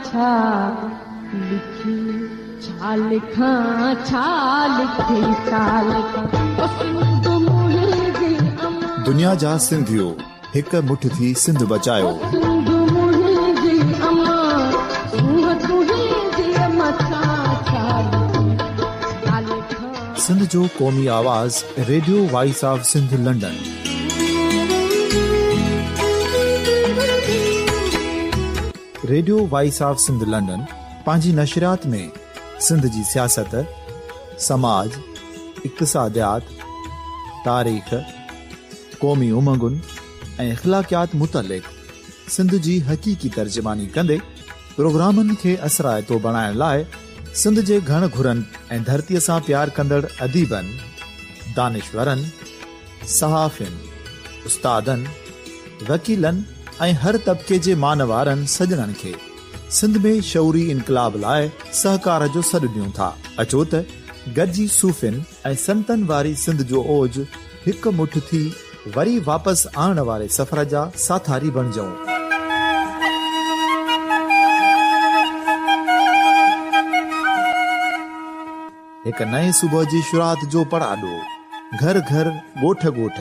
छा लिखी छा लिखां छा लिखी छा लिखां दुनिया जा सिंधियो हिक मुठ थी सिंध बचायो। सिंध जो क़ौमी आवाज़ radio voice of Sindh London. Radio voice of Sindh London पंहिंजी नशरियात में सिंध जी सियासत, समाज, इक़्तिसादियात, तारीख़, क़ौमी उमंगुनि ऐं इख़्लाक़ियात मुतलिक़ सिंध जी हक़ीक़ी तर्जुमानी कंदे प्रोग्रामनि खे असराइतो बणाइण लाइ सिंध जे घण घुरनि ऐं धरतीअ सां प्यार कंदड़ अदीबनि, दानिशवरनि, सहाफ़ियुनि, उस्तादनि, वकीलनि ऐं हर तबिके जे मानवारनि सजणनि खे सिंध में शऊरी इनक़लाब लाइ सहकार जो सॾु ॾियूं था। अचो त गॾिजी सूफ़ियुनि ऐं संतनि वारी सिंध जो ओज हिक मुठ थी वरी वापसि आणण वारे सफ़र जा साथारी बणिजऊं। हिक नए सुबुह जी शुरूआत जो पड़ाॾो घर घर, ॻोठ ॻोठ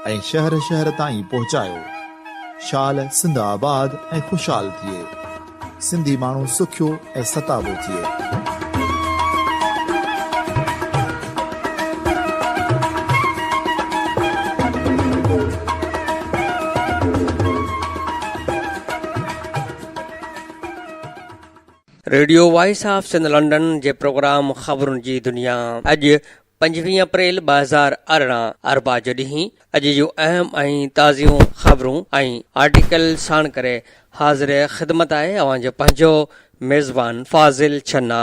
ऐं शहर शहर ताईं पहुचायो। शाल सिंध आबाद ऐं ख़ुशहाल थिए, सिंधी माण्हू सुखियो ऐं सताबो थिए। Radio voice of Sindh London जे प्रोग्राम ख़बरुनि जी दुनिया अॼु 25 अप्रैल 2018 अरबा जो ॾींहुं अॼु जूं अहम ऐं ताज़ियूं ख़बरूं ऐं आर्टिकल साण करे हाज़िर ख़िदमत आहे अवांजो पंहिंजो मेज़बान फाज़िल छन्ना।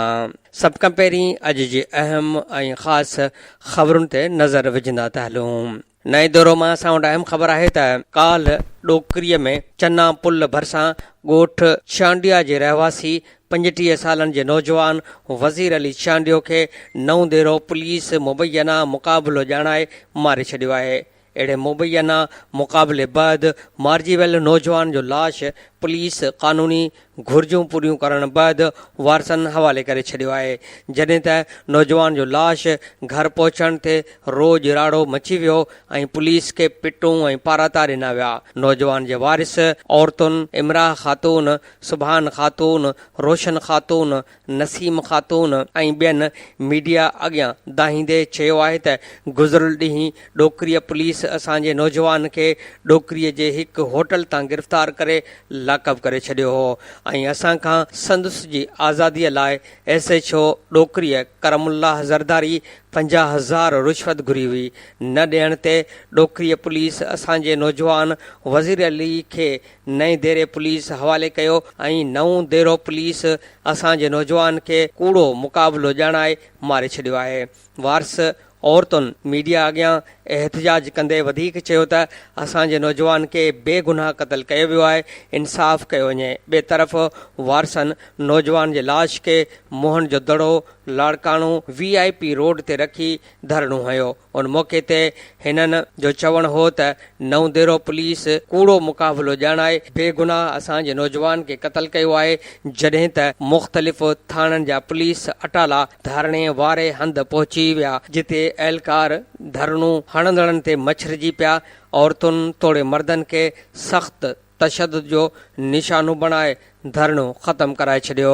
सभ खां पहिरीं अॼु जे अहम ऐं ख़ासि ख़बरुनि ते नज़र विझंदा था हलूं। नए दौरो मां असां वटि अहम ख़बर आहे त काल ॾोकरीअ में चन्ना पुल भरिसां ॻोठ चांडिया जे रहवासी 35 सालनि जे नौजवान वज़ीर अली चांडियो खे नओं देरो पुलिस मुबैना मुक़ाबिलो ॼाणाए मारे छॾियो आहे। अहिड़े मुबैना मुक़ाबले बैदि मारिजी वियल नौजवान जो लाश पुलिस क़ानूनी घुर्जूं पूरियूं करण बैदि वारसनि हवाले करे छॾियो आहे। जॾहिं त नौजवान जो लाश घर पहुचण ते रोज़ राड़ो मची वियो ऐं पुलिस खे पिटूं ऐं पाराता ॾिना विया। नौजवान जे वारिस औरतुनि इमराह ख़ातून, सुभान ख़ातून, रोशन ख़ातून, नसीम ख़ातून ऐं ॿियनि मीडिया अॻियां दाहींदे चयो आहे त गुज़िरियल ॾींहुं ॾोकरीअ पुलिस असांजे नौजवान खे ॾोकरीअ जे हिकु होटल तां गिरफ़्तार करे लाकअप करे छॾियो हो ऐं असां खां संदसि जी आज़ादीअ लाइ SHO ॾोकरीअ करमुल्लाह ज़रदारी 50,000 रिश्वत घुरी हुई। न ॾियण ते ॾोकरीअ पुलिस असांजे नौजवान वज़ीर अली खे नए देरे पुलिस हवाले कयो ऐं नओं देरो पुलिस असांजे नौजवान खे कूड़ो मुक़ाबिलो ॼाणाए मारे छॾियो आहे। वारस औरतुनि मीडिया अॻियां एहतजाज कंदे वधीक चयो त असांजे नौजवान खे बेगुनाह क़तल कयो वियो आहे, इंसाफ़ कयो वञे। ॿिए तरफ़ वारसनि नौजवान जे लाश खे मोहन जो दड़ो लाड़काणो VIP रोड ते रखी धरणो हयो। उन मौक़े ते हिननि जो चवणु हो त नओं देरो पुलिस कूड़ो मुक़ाबिलो ॼाणाए बेगुनाह असांजे नौजवान खे क़तल कयो आहे, जॾहिं त मुख़्तलिफ़ थाणनि जा पुलिस अटाला धरणे वारे हंधि पहुची विया जिते एहलकार धरणो हणंदड़नि ते मछरजी पिया। औरतुनि तोड़े मर्दनि खे सख़्त तशद्दुद जो निशानो बणाए धरणो ख़तम कराए छॾियो।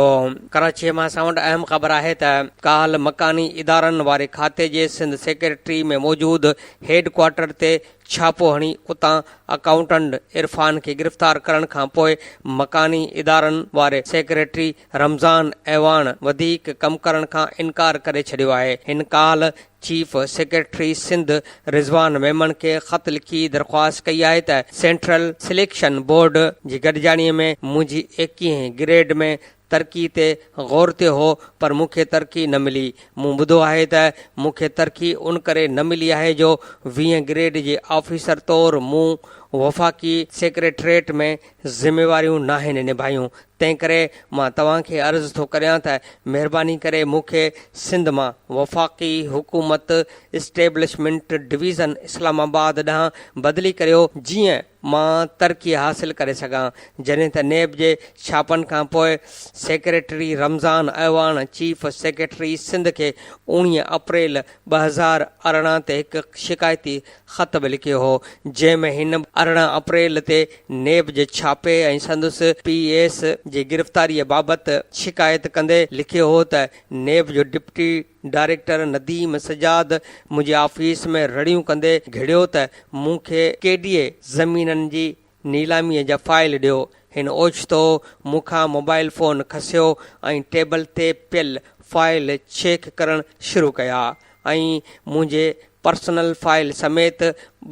कराचीअ मां असां वटि अहम ख़बर आहे त काल मकानी इदारनि वारे खाते जे सिंध सेक्रेटरी में मौजूदु हेड क्वार्टर ते छापो हणी उतां अकाउंटेंट इरफान खे गिरफ़्तार करण खां पोइ मकानी इदारनि वारे सेक्रेटरी रमज़ान ऐवान वधीक कमु करण खां इनकार करे छॾियो आहे। हिन काल चीफ सेक्रेटरी सिंध रिज़वान मेमन खे ख़त लिखी दरख़्वास्त कई आहे त सेंट्रल सिलेक्शन बोर्ड जी गॾिजाणीअ में मुंहिंजी 21 ग्रेड में तरक़ी ते गौर थियो हो पर मूंखे तरक़ी न मिली। मूं ॿुधो आहे त मूंखे तरक़ी उन करे न मिली आहे जो 20 ग्रेड जे ऑफिसर तौरु मूं वफ़ाक़ी सेक्रेटरेट में ज़िम्मेवारियूं नाहिनि निभायूं। तंहिं करे मां तव्हांखे अर्ज़ु थो करियां त महिरबानी करे मूंखे सिंध मां वफ़ाक़ी हुकूमत इस्टेब्लिशमेंट डिवीज़न इस्लामाबाद ॾांहुं बदिली करियो, जीअं मां तरक़ी हासिल करे सघां। जॾहिं त नेब जे छापनि खां पोइ secretary Ramzan Awan chief secretary Sindh खे 19 अप्रैल 2018 ते हिकु शिकायती ख़त बि लिखियो हो, जंहिंमें हिन 18 अप्रैल ते नेब जे छापे ऐं संदसि PAS जी गिरफ़्तारीअ बाबति शिकायत कंदे लिखियो हो त नेब जो डिप्टी डायरेक्टर नदीम सजाद मुंहिंजे ऑफिस में रड़ियूं कंदे घिड़ियो त मूंखे केॾीअ ज़मीननि जी नीलामीअ जा फाइल ॾियो। हिन ओचितो मूंखां मोबाइल फ़ोन खसियो ऐं टेबल ते पियल फाइल चेक करणु शुरू कया ऐं मुंहिंजे पर्सनल फाइल समेत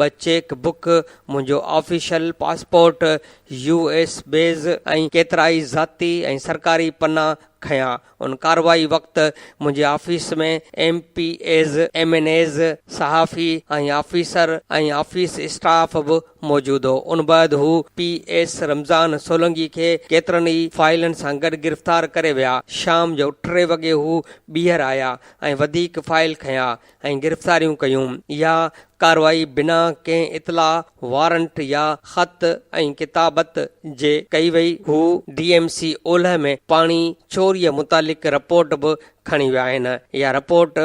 2 चेक बुक, मुंहिंजो ऑफिशियल पासपोर्ट, US बेज़ ऐं केतिराई ज़ाती ऐं सरकारी पन्ना खयां। उन कार्रवाई वक़्तु मुंहिंजे ऑफिस में MPAs, MNAs, सहाफ़ी ऐं ऑफिसर ऐं ऑफिस स्टाफ बि मौजूदु हो। उन बैदि हू PS रमज़ान सोलंगी खे केतिरनि ई फाइलनि सां गॾु गिरफ़्तार करे विया। शाम जो 3 वॻे हू ॿीहर आया ऐं वधीक फाइल खयां ऐं गिरफ़्तारियूं कयूं। इहा कार्रवाई बिना कंहिं इतला, वारंट या ख़त ऐं किताबत जे कई वई। हू DMC ओलह में पाणी चोरीअ मुतालिक़ रिपोर्ट बि खणी विया आहिनि। इहा रिपोर्ट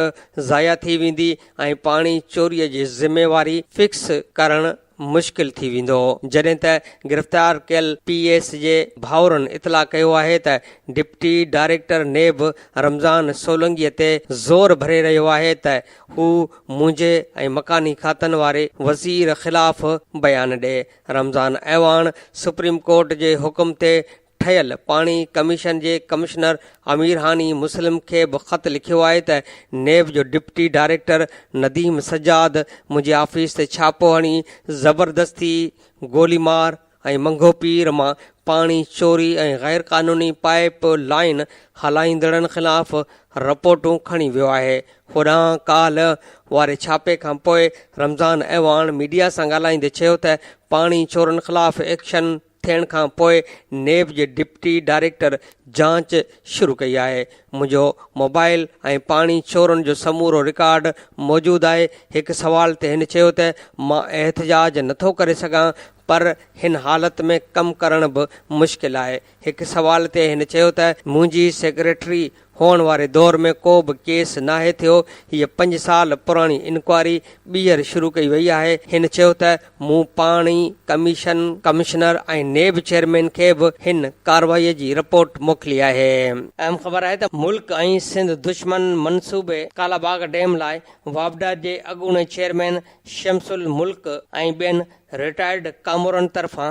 ज़ाया थी वेंदी ऐं पाणी चोरीअ जी ज़िम्मेवारी फिक्स करणु मुश्किल थी वेंदो। जॾहिं त गिरफ़्तार कयल PAS जे भाउरनि इतला कयो आहे त डिप्टी डायरेक्टर नेब रमज़ान सोलंगीअ ते ज़ोर भरे रहियो आहे त हू मुंहिंजे ऐं मकानी खातनि वारे वज़ीर ख़िलाफ़ बयानु ॾे। रमज़ान अवान सुप्रीम कोर्ट जे हुकुम ते ठहियल पाणी कमीशन जे कमिश्नर अमीर हानी मुस्लिम खे बि ख़त लिखियो आहे त नेब जो डिप्टी डायरेक्टर नदीम सजाद मुंहिंजे ऑफिस ते छापो हणी ज़बरदस्ती गोलीमार ऐं मंगो पीर मां पाणी चोरी ऐं गैर क़ानूनी पाइप लाइन हलाईंदड़नि ख़िलाफ़ रिपोर्टूं खणी वियो आहे। होॾां काल्ह वारे छापे खां पोइ रमज़ान अवान मीडिया सां ॻाल्हाईंदे चयो त पाणी चोरनि ख़िलाफ़ एक्शन थियण खां पोइ नेब जे डिप्टी डायरेक्टर जांच शुरू कई आहे। मुंहिंजो मोबाइल ऐं पाणी चोरनि जो समूरो रिकॉर्ड मौजूदु आहे। हिकु सवाल ते हिन चयो त मां एहतजाज नथो करे सघां, पर हिन हालत में कमु करण बि मुश्किल आहे। हिकु सवाल ते हिन चयो त मुंहिंजी सेक्रेटरी हुअण वारे दौर में को बि केस नाहे थियो। हीअ 5 साल पुराणी इंक्वायरी ॿीहर शुरू कई वई आहे। हिन चयो त मूं पाणी कमिशनर ऐं नेब चेयरमैन खे बि हिन कार्रवाईअ जी रिपोर्ट मोकिली आहे। अहम ख़बर आहे त मुल्क ऐं सिंध दुश्मन मनसूबे कालाबाग डैम लाइ वापडा जे अॻूणे चेयरमैन शमसुल मुल्क ऐं ॿियनि रिटायर्ड कामोरनि तरफ़ां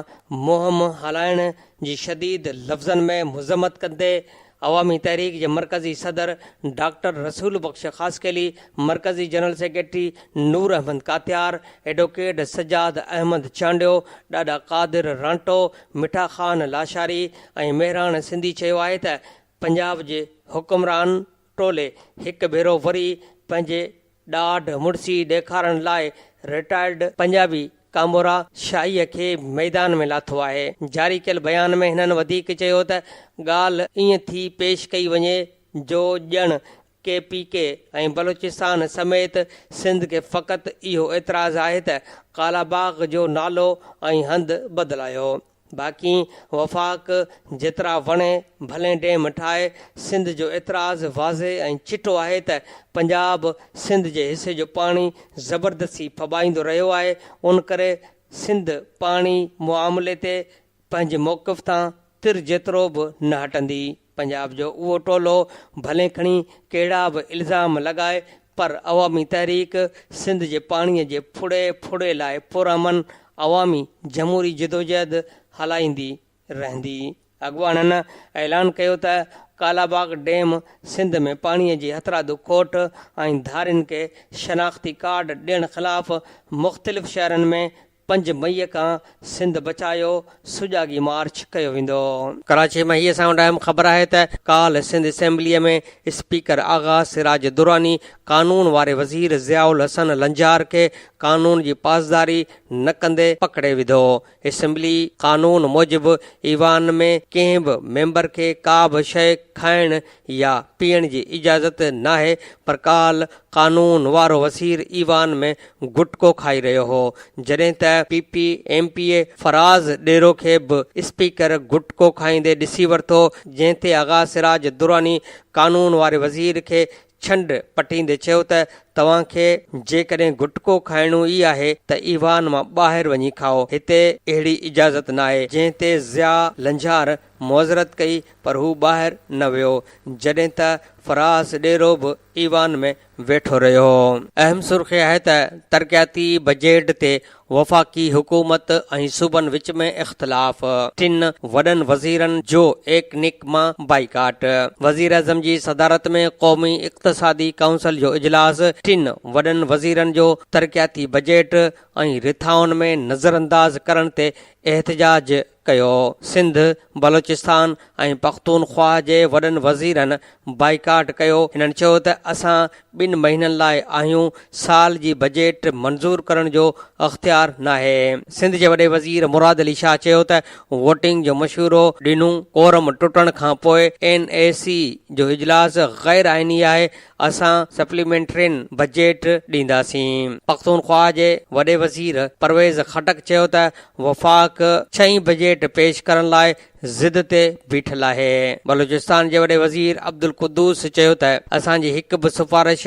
मुहिम हलाइण जी शदीद लफ़्ज़नि में मुज़म्मत कंदे अवामी तहरीक जे मरकज़ी सदर डॉक्टर रसूल बख्श ख़ासकेली, मरकज़ी जनरल सेक्रेटरी नूर अहमद कातियार, एडवोकेट सजाद अहमद चांडियो, ॾाॾा कादिर रांटो, मिठा ख़ान लाशारी ऐं मेहरान सिंधी चयो आहे त पंजाब जे हुक्मरान टोले हिकु भेरो वरी पंहिंजे ॾाढ मुड़सी ॾेखारण लाइ रिटायर्ड पंजाबी कामोरा शाहीअ खे मैदान में लाथो आहे। जारी कयल बयान में हिननि वधीक चयो त ॻाल्हि ईअं थी पेश कई वञे जो ॼण KPK ऐं बलोचिस्तान समेत सिंध खे फ़क़ति इहो एतिराज़ आहे त कालाबाग जो नालो ऐं हंधि बदिलायो। बाक़ी वफ़ाक़ जेतिरा वणे भले डैम ठाहे, सिंध जो एतिराज़ वाज़े ऐं चिटो आहे त पंजाब सिंध जे हिसे जो पाणी ज़बरदस्ती फॿाईंदो रहियो आहे। उन करे सिंध पाणी मुआमले ते पंहिंजे मौक़िफ़ तां तिर जेतिरो बि न हटंदी। पंजाब जो उहो टोलो भले खणी कहिड़ा बि इल्ज़ाम लॻाए, पर अवामी तहरीक सिंध जे पाणीअ जे फुड़े लाइ पुरअमन अवामी जमहूरी जिदोजहद हलाईंदी रहंदी। अॻवाननि ऐलान कयो त कालाबाग डैम सिंध में पाणीअ जी हथरादू खोट ऐं धारियुनि खे शनाख़्ती कार्ड ॾियण ख़िलाफ़ मुख़्तलिफ़ शहरनि में 5 मई खां सिंध बचायो सुजागी मार्च कयो वेंदो। कराची में हीअ साउंड अहम ख़बर आहे त काल सिंध असेंबलीअ में स्पीकर आगा सिराज दुरानी कानून वारे वज़ीर ज़ियाउल हसन लंजार खे कानून जी पासदारी न कंदे पकड़े विधो। असेंबली कानून मूजिबि ईवान में कंहिं बि मेंबर खे का बि शइ खाइण या पीअण जी इजाज़त नाहे, पर काल कानून वारो वज़ीर ईवान में गुटको खाई रहियो हो, जॾहिं त PPMPA फराज़ डेरो खे बि स्पीकर गुटको खाईंदे ॾिसी वरितो, जंहिं ते आगा सिराज दुरानी कानून वारे वज़ीर खे छंड पटींदे चयो त तव्हांखे जेकॾहिं गुटको खाइणो ई आहे त ईवान मां ॿाहिरि वञी खाओ, हिते अहिड़ी इजाज़त न आहे। जंहिं ते ज़िया लंजार मुआज़रत कई, पर हू ॿाहिरि न वियो, जॾहिं त फराज़ डेरो बि ईवान में वेठो रहियो। अहम सुर्ख़ी आहे त तरक़ियाती बजट ते वफ़ाक़ी हुकूमत ऐं सूबनि विच में इख़्तिलाफ़। 3 वॾनि वज़ीरनि जो एकनिक मां बाइकाट। वज़ीर आज़म जी सदारत में क़ौमी इक़्तिसादी काउंसिल जो इजलास 3 वॾनि वज़ीरनि जो तरक़ियाती बजट ऐं रिथाउनि में नज़रअंदाज़ करण ते एहतिजाज कयो। सिंध, बलोचिस्तान ऐं पख्तूनख्वा जे वॾनि वज़ीरनि बाइकाट कयो। हिननि चयो त असां 2 महीननि लाइ आहियूं, साल जी बजट मंज़ूर करण जो अख़्तियार नाहे। सिंध जे वॾे वज़ीर मुराद अली शाह चयो त वोटिंग जो मशवरो ॾिनो, कोरम टुटण खां पोइ NAC जो इजलास गैर आइनी आहे, असां सप्लीमेंट्रिन बजट ॾींदासीं। पख्तूनख्वा जे वॾे वज़ीर परवेज़ खटक चयो त वफ़ाक़ 6 बजट पेश करण लाइ ज़िद ते बीठल आहे। बलूचिस्तान जे वॾे वज़ीर अब्दुल कुद्दूस चयो त असांजी हिकु बि सिफ़ारिश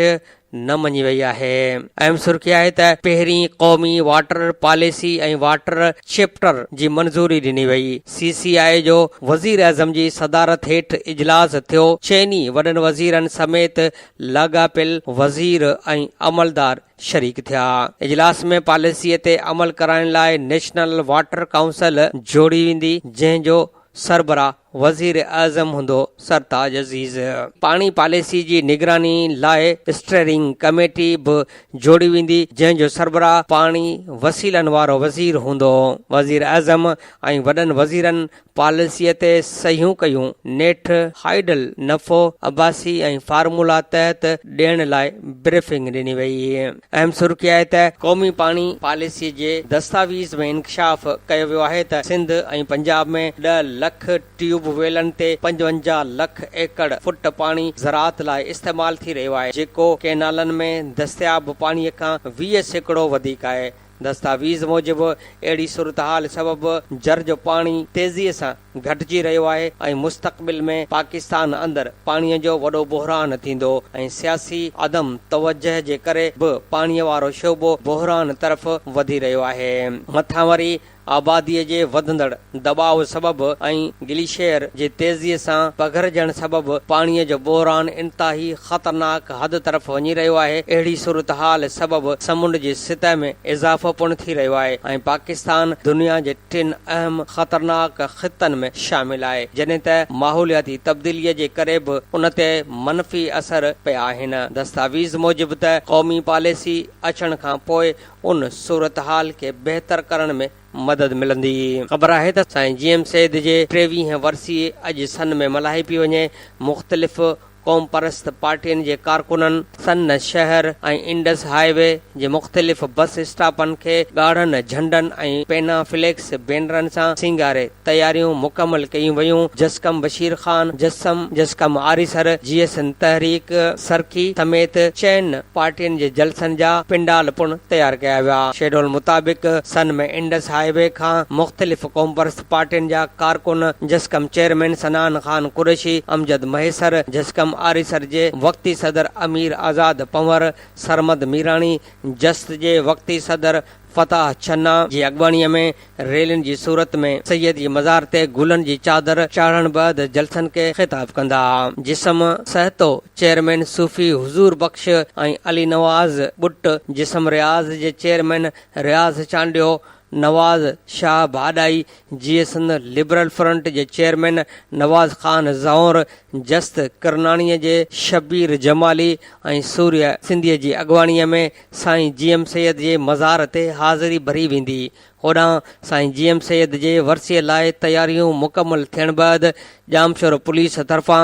न मञी वई आहे। अहम सुर्ख़ी आहे त पहिरीं क़ौमी वाटर पॉलिसी ऐं वाटर चैप्टर जी मंज़ूरी ॾिनी वई। CCI जो वज़ीर आज़म जी सदारत हेठि इजलास थियो। 6 वॾनि वज़ीरनि समेत लाॻापियल वज़ीर ऐं अमलदार शरीक थिया। इजलास में पॉलिसीअ ते अमल कराइण लाइ नेशनल वाटर काउंसिल जोड़ी वेंदी, जंहिंजो सरबराह वज़ीर आज़म हूंदो सरताज अज़ीज़। पाणी पॉलिसी जी निगरानी लाइ स्टीयरिंग कमेटी बि जोड़ी वेंदी, जंहिंजो सरबराह पाणी वसीलनि वारो वज़ीर हूंदो। वज़ीर आज़म ऐं वॾनि वज़ीरनि पॉलिसीअ ते सहियूं कयूं। नेठ हाइडल नफ़ो अब्बासी ऐं फार्मूला तहत ॾियण लाइ ब्रीफिंग ॾिनी वई। अहम सुर्ख़ी आहे त क़ौमी पाणी पॉलिसी जे दस्तावेज़ में इंकशाफ कयो वियो आहे त सिंध ऐं पंजाब में 10 लख ट्यूब वेलनि ते 55 लख एकड़ फुट पाणी ज़राअत लाइ इस्तेमाल थी रहियो आहे, जेको केनालनि में दस्तियाब पाणीअ खां 20% वधीक आहे। दस्तावेज़ मूजिबि अहिड़ी सूरतहाल सबबि जर जो पाणी तेज़ीअ सां घटिजी रहियो आहे ऐं मुस्तक़बिल में पाकिस्तान अंदरि पाणीअ जो वॾो बहिरान थींदो ऐं सियासी अदम तवजह जे करे बि पाणीअ वारो शोबो बहिरान तरफ़ वधी रहियो आहे। मथां वरी आबादीअ जे वधंदड़ दबाव सबबि ऐं ग्लेशियर जे तेज़ीअ सां पघरजण सबबि पाणीअ जो बहिरान इंतिहाई ख़तरनाक हद तरफ़ वञी रहियो आहे। अहिड़ी सूरतहाल सबबि समुंड जी सतह में इज़ाफ़ो पिणु थी रहियो आहे ऐं पाकिस्तान दुनिया जे 3 अहम ख़तरनाक ख़ितनि में शामिल आहे, जॾहिं त माहौलियाती तब्दीलीअ जे करे बि उन ते मनफ़ी असर पिया आहिनि। दस्तावेज़ मूजिबि त क़ौमी पॉलिसी अचण खां पोइ उन सूरतहाल खे बहितर करण में मदद मिलंदी। ख़बर आहे त साईं GM सैद जे 23 वर्सी अॼु सन में मल्हाई पई वञे। मुख़्तलिफ़ क़ौम परस्त पार्टियुनि जे कारकुननि सन शहर ऐं इंडस हाईवे जे मुख़्तलिफ़ बस स्टॉपनि खे ॻाढ़नि झंडनि ऐं पेना फ्लेक्स बैनरनि सां सिंगारे तयारियूं मुकमल कयूं वयूं। जसकम बशीर ख़ान, जसकम आरिसर, GSN तहरीक सरखी समेत 4 पार्टियुनि जे जलसनि जा पिंडाल पुण तयार कया विया। शेड्यूल मुताबिक़ सन में इंडस हाईवे खां मुख़्तलिफ़ क़ौम परस्त पार्टियुनि जा कारकुन जसकम चेयरमैन सनान ख़ान कुरैशी, अमजद महेसर, जसकम आरिसर जे वक्ती सदर अमीर आज़ाद पंवर, सरमद मीराणी, जस्त जे वक्ती सदर फताह छन्ना जी अॻवानीअ में रैलियुनि जी सूरत में सैयद जी मज़ार ते गुलनि जी चादर चाढ़ण बैदि जलसनि खे ख़िताब कंदा। जिस्म सहतो चेयरमैन सूफ़ी हुज़ूर बख्श ऐं अली नवाज़ बुट, जिस्म रियाज़ जे चेयरमैन रियाज़ चांडियो, नवाज़ शाह भाॾाई, GSN लिबरल फ्रंट जे चेयरमैन नवाज़ ख़ान ज़ौर, जस्त करनाणीअ जे शबीर जमाली ऐं सूर्य सिंधीअ जी अॻवानीअ में साईं GM सैयद जे मज़ार ते हाज़िरी भरी वेंदी। होॾां साईं GM सैयद जे वरसीअ लाइ तयारियूं मुकमल थियण बैदि जामशोर पुलिस तरफ़ां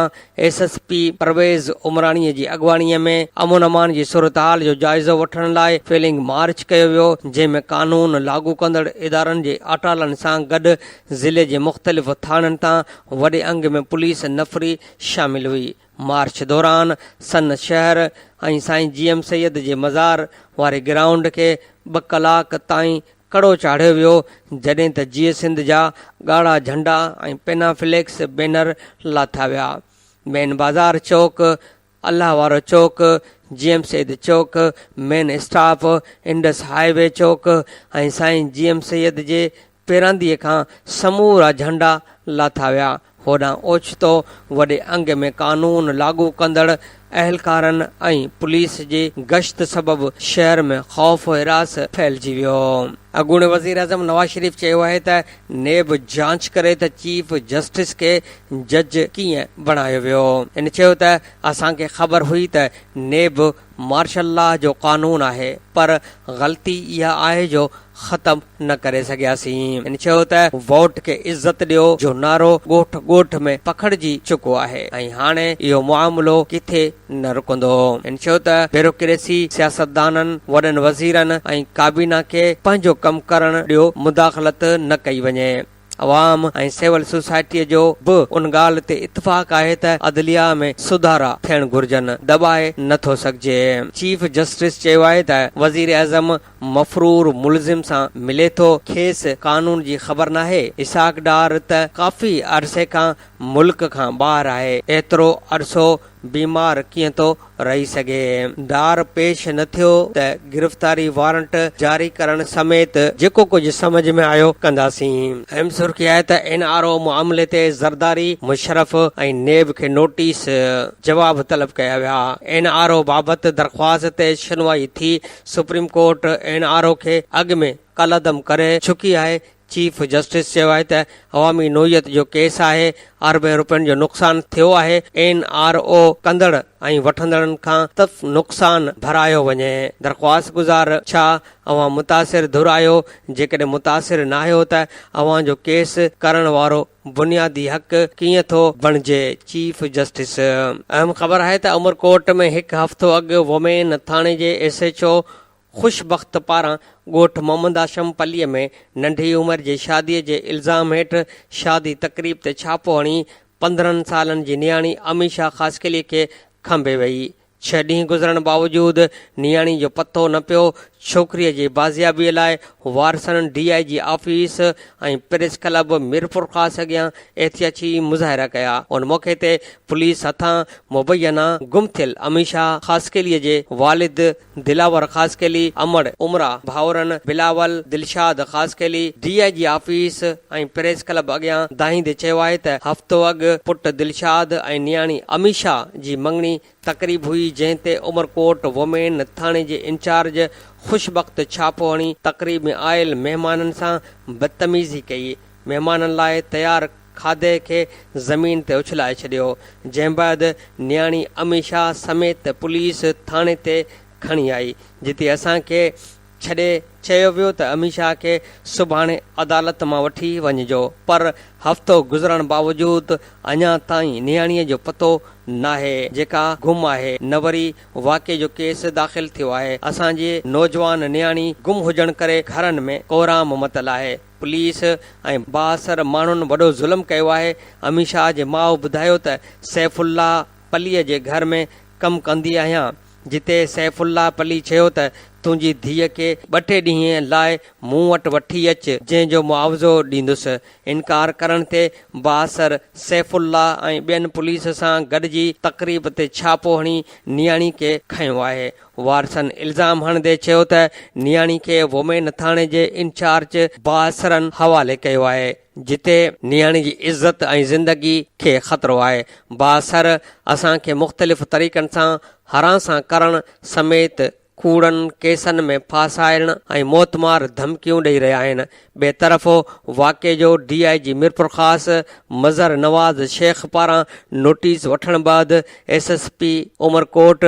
SSP परवेज़ उमराणीअ जी अॻुवाणीअ में अमन अमान जी सूरत हाल जो जाइज़ो वठण लाइ फीलिंग मार्च कयो वियो, जंहिंमें कानून लागू कंदड़ इदारनि जे अटालनि सां गॾु ज़िले जे मुख़्तलिफ़ थाणनि तां वॾे अंग में पुलिस नफ़री शामिल हुई। मार्च दौरान सन शहर ऐं साईं GM सैयद जे मज़ार वारे ग्राउंड खे 2 कलाक ताईं कड़ो चाढ़ियो वियो, जॾहिं त जीअ सिंध जा ॻाढ़ा झंडा ऐं पेनाफ्लेक्स बैनर लाथा विया। मेन बाज़ार चौक, अल्लाह वारो चौक, GM सैयद चौक, मेन स्टाफ, इंडस हाईवे चौक ऐं साईं GM सैयद जे पेरांदीअ खां समूरा झंडा लाथा विया। होॾां ओचितो वॾे अंग में कानून लागू कंदड़ अहलकारनि ऐं पुलिस जे गश्त सबबि शहर में ख़ौफ़ हिरास फैलिजी वियो। अॻूणे वज़ीर आज़म नवाज़ शरीफ़ चयो आहे त नेब जांच करे त चीफ जस्टिस खे जज कीअं बणायो वियो। इन चयो त असांखे ख़बर हुई त नेब मार्शल लॉ जो कानून आहे, पर ग़लती इहा आहे जो ख़तम न करे सघियासीं। इन चयो त वोट खे इज़त ॾियो जो नारो ॻोठ ॻोठ में पखिड़िजी चुको आहे ऐं हाणे इहो मामिलो किथे न रुकंदो। इन चयो त ब्यूरोक्रेसी सियासतदाननि, वॾनि वज़ीरनि ऐं काबीना खे पंहिंजो कमु करण ॾियो, मुदाख़लत न कई वञे। अवाम ऐं सिविल सोसाइटीअ जो बि उन ॻाल्हि ते इतफ़ाक़ आहे त अदलिया में सुधारा थियण घुर्जनि, दॿाए नथो सघिजे। चीफ जस्टिस चयो आहे त वज़ीर आज़म मफ़रूर मुलज़िम सां मिले थो, खेसि कानून जी ख़बर नाहे। इसाक डार त काफ़ी अरसे खां मुल्क खां ॿाहिरि आहे, एतिरो अरसो बीमार कीअं थो रही सघे। डार पेश न थियो त गिरफ़्तारी वारंट जारी करण समेत जेको कुझु समझ में आयो कंदासीं। अहम सुर्खी आहे त NRO मामले ते ज़रदारी, मुशरफ ऐं नेब खे नोटिस जवाब तलब कया विया। NRO बाबति दरख़्वास्त ते सुनवाई थी। सुप्रीम कोर्ट NRO खे अॻु में कलअदम करे चुकी आहे। चीफ जस्टिस चयो आहे त अवामी नोयत जो केस आहे, अरबें रुपयनि जो नुक़सान थियो आहे। NRO कंदड़ ऐं वठंदड़नि खां तफ़ नुक़सान भरायो वञे। दरख़्वास्त गुज़ार छा अवां मुतासिर धुर आहियो? जेकॾहिं मुतासिर न आहियो त अवां जो केस करण वारो बुनियादी हक़ कीअं थो बणिजे? Chief justice. अहम ख़बर आहे त उमरकोट में हिकु हफ़्तो अॻु वोमेन थाणे जे SHO खुशबख़्त पारां ॻोठ मोहम्मद आशम पलीअ में नंढी उमिरि जे शादीअ जे इल्ज़ाम हेठि शादी तक़रीब ते छापो हणी 15 सालनि जी नियाणी अमीशा ख़ासकेली खे खंभे वई। 6 ॾींहं गुज़रण बावजूदि नियाणी जो पतो न पियो। छोकिरीअ जी बाज़ियाबीअ लाइ वारसनि DIG ऑफिस ऐं प्रेस क्लब मीरपुर ख़ासि अॻियां एहतियाती मुज़ाहिरा कया। उन मौक़े ते पुलिस हथां मुबैना गुम थियल अमीशा ख़ासकेलीअ जे वालिद दिलावर ख़ासकेली, अमड़ उमरा भाउरनि बिलावल दिलशाद ख़ासकेली DIG ऑफिस ऐं प्रेस क्लब अॻियां दाहींदे चयो आहे त हफ़्तो अॻु पुट दिलशाद ऐं नियाणी अमीशा जी मंगणी तक़रीब हुई, जंहिं ते उमरकोट वोमेन थाणे जे इंचार्ज खुशबख़्त छापो हणी तक़रीब में आयल महिमाननि सां बदतमीज़ी कई। महिमाननि लाइ तयारु खाधे खे ज़मीन ते उछलाए छॾियो, जंहिं बैदि नियाणी अमीशा समेत पुलिस थाणे ते खणी आई, जिते असांखे छॾे चयो वियो त अमीशा खे सुभाणे अदालत मां वठी वञिजो। पर हफ़्तो गुज़रण बावजूदि अञा ताईं नियाणीअ जो पतो नाहे, जेका गुम आहे। न वरी वाक़े जो केस दाख़िल थियो आहे। असांजे नौजवान नियाणी गुम हुजण करे घरनि में कोराम मतल आहे। पुलिस ऐं बासर माण्हुनि वॾो ज़ुल्म कयो आहे। अमीशा जे माउ ॿुधायो त सैफुल्ला पलीअ जे घर में कमु कंदी आहियां, जिते सैफुल्ला पली चयो त तुंहिंजी धीअ खे 2-3 ॾींहं लाइ मूं वटि वठी अच, जंहिंजो मुआवज़ो ॾींदुसि। इनकार करण ते बासर सैफुल्ला ऐं ॿियनि पुलिस सां गॾिजी तक़रीब ते छापो हणी नियाणी खे खंयो आहे। वारसनि इल्ज़ाम हणंदे चयो त नियाणी खे वोमेन थाणे जे इंचार्ज बासरनि हवाले कयो आहे, जिते नियाणी जी इज़त ऐं ज़िंदगी खे ख़तरो आहे। बासर असांखे मुख़्तलिफ़ तरीक़नि सां हरासां करण समेत कूड़नि केसनि में फासाइण ऐं मौतमार धमकियूं ॾेई रहिया आहिनि। ॿिए तरफ़ वाक़े जो DIG मीरपुर ख़ासि मज़र नवाज़ शेख पारां नोटिस वठण बैदि SSP उमरकोट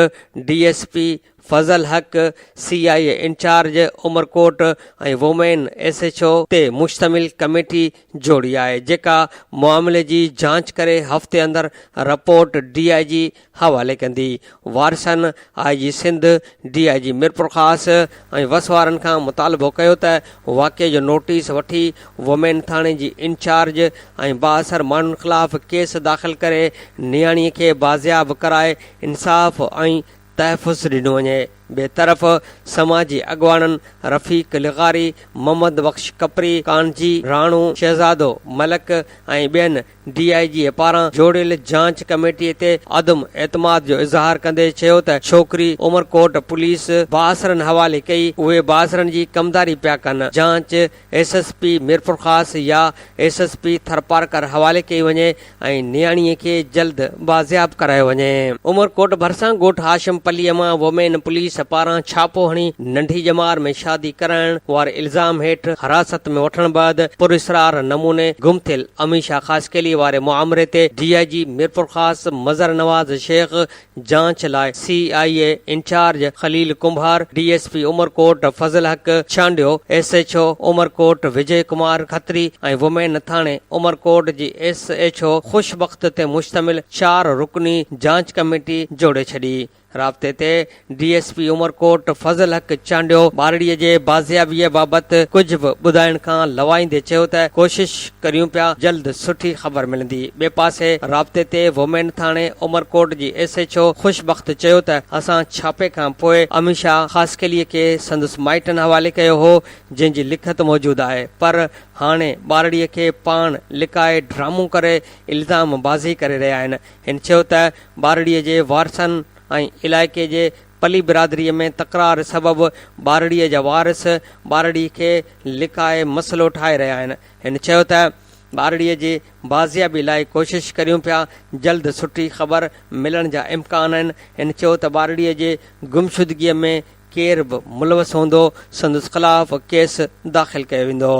DSP फज़ल हक CI इंचार्ज उमरकोट ऐं वुमेन SHO ते मुश्तमिल कमेटी जोड़ी आहे जेका मामले जी जांच करे हफ़्ते अंदरि रिपोर्ट DIG हवाले कंदी। वारसनि IG सिंध DIG मिरपुर ख़ासि ऐं वसवारनि खां मुतालबो कयो त वाक़े जो नोटिस वठी वुमेन थाणे जी इंचार्ज ऐं बाअसर माण्हुनि ख़िलाफ़ केस दाख़िल करे नियाणीअ खे बाज़ियाब कराए इंसाफ़ ऐं तहफ़ुज़ ॾिनो वञे। ॿिए तरफ़ समाजी अॻवाननि रफ़ीक लिगारी, मोहम्मद बख्श कपरी, कानजी राणू, शहज़ादो मलक ऐं ॿियनि DIG पारां जोड़ियल जांच कमेटीअ ते अदम एतमाद जो इज़हार कंदे चयो त छोकिरी उमरकोट पुलिस बासरनि हवाले कई, उहे बासरनि जी कमदारी पिया कनि। जांच SSP मिरपुर ख़ासि या SSP थरपारकर हवाले कई वञे ऐं नियाणीअ खे जल्द बाज़ियाब करायो वञे। उमरकोट भरिसां ॻोठ हाशिमपल्लीअ मां वुमेन पुलिस पारां छापो हणी नंढी जमार में शादी कराइण वारे इल्ज़ाम हेठि हिरासत में वठण बैदि पुरइसरार नमूने गुम थियल अमीशा ख़ासकेली वारे मुआमरे ते DIG मिरपुर ख़ासि मज़र नवाज़ शेख जांच लाइ CIA इंचार्ज खलील कुंभार, DSP उमरकोट फज़ल हक छांडियो, SHO उमरकोट विजय कुमार खत्री ऐं वुमेन थाणे उमरकोट जी SHO खुशबख्त ते मुश्तमिल 4 रुकनी जांच कमेटी जोड़े छॾी। राब्ते ते DSP उमरकोट फज़ल हक चांडियो ॿारड़ीअ जे बाज़ियाबीअ बाबति कुझु बि ॿुधाइण खां लवाईंदे चयो त कोशिश करियूं पिया जल्द सुठी ख़बर मिलंदी। ॿिए पासे राब्ते ते वुमेन थाणे उमरकोट जी SHO खुशबख्त चयो त असां छापे खां पोइ अमीशा ख़ासकेलीअ खे संदसि माइटनि हवाले कयो हो जंहिंजी लिखत मौजूदु आहे, पर हाणे ॿारड़ीअ खे पाण लिकाए ड्रामो करे इल्ज़ाम बाज़ी करे रहिया आहिनि। हिन चयो त ॿारड़ीअ जे वारसनि ऐं इलाइक़े जे पली बिरादरीअ में तकरार सबबि ॿारड़ीअ जा वारिस ॿारड़ीअ खे लिकाए मसइलो ठाहे रहिया आहिनि। हिन चयो त ॿारड़ीअ जी बाज़ियाबी लाइ कोशिश करियूं पिया जल्द सुठी ख़बर मिलण जा इम्कान आहिनि। हिन चयो त ॿारड़ीअ जे गुमशुदगीअ में केर बि मुलवस हूंदो संदसि ख़िलाफ़ केस दाख़िल कयो वेंदो।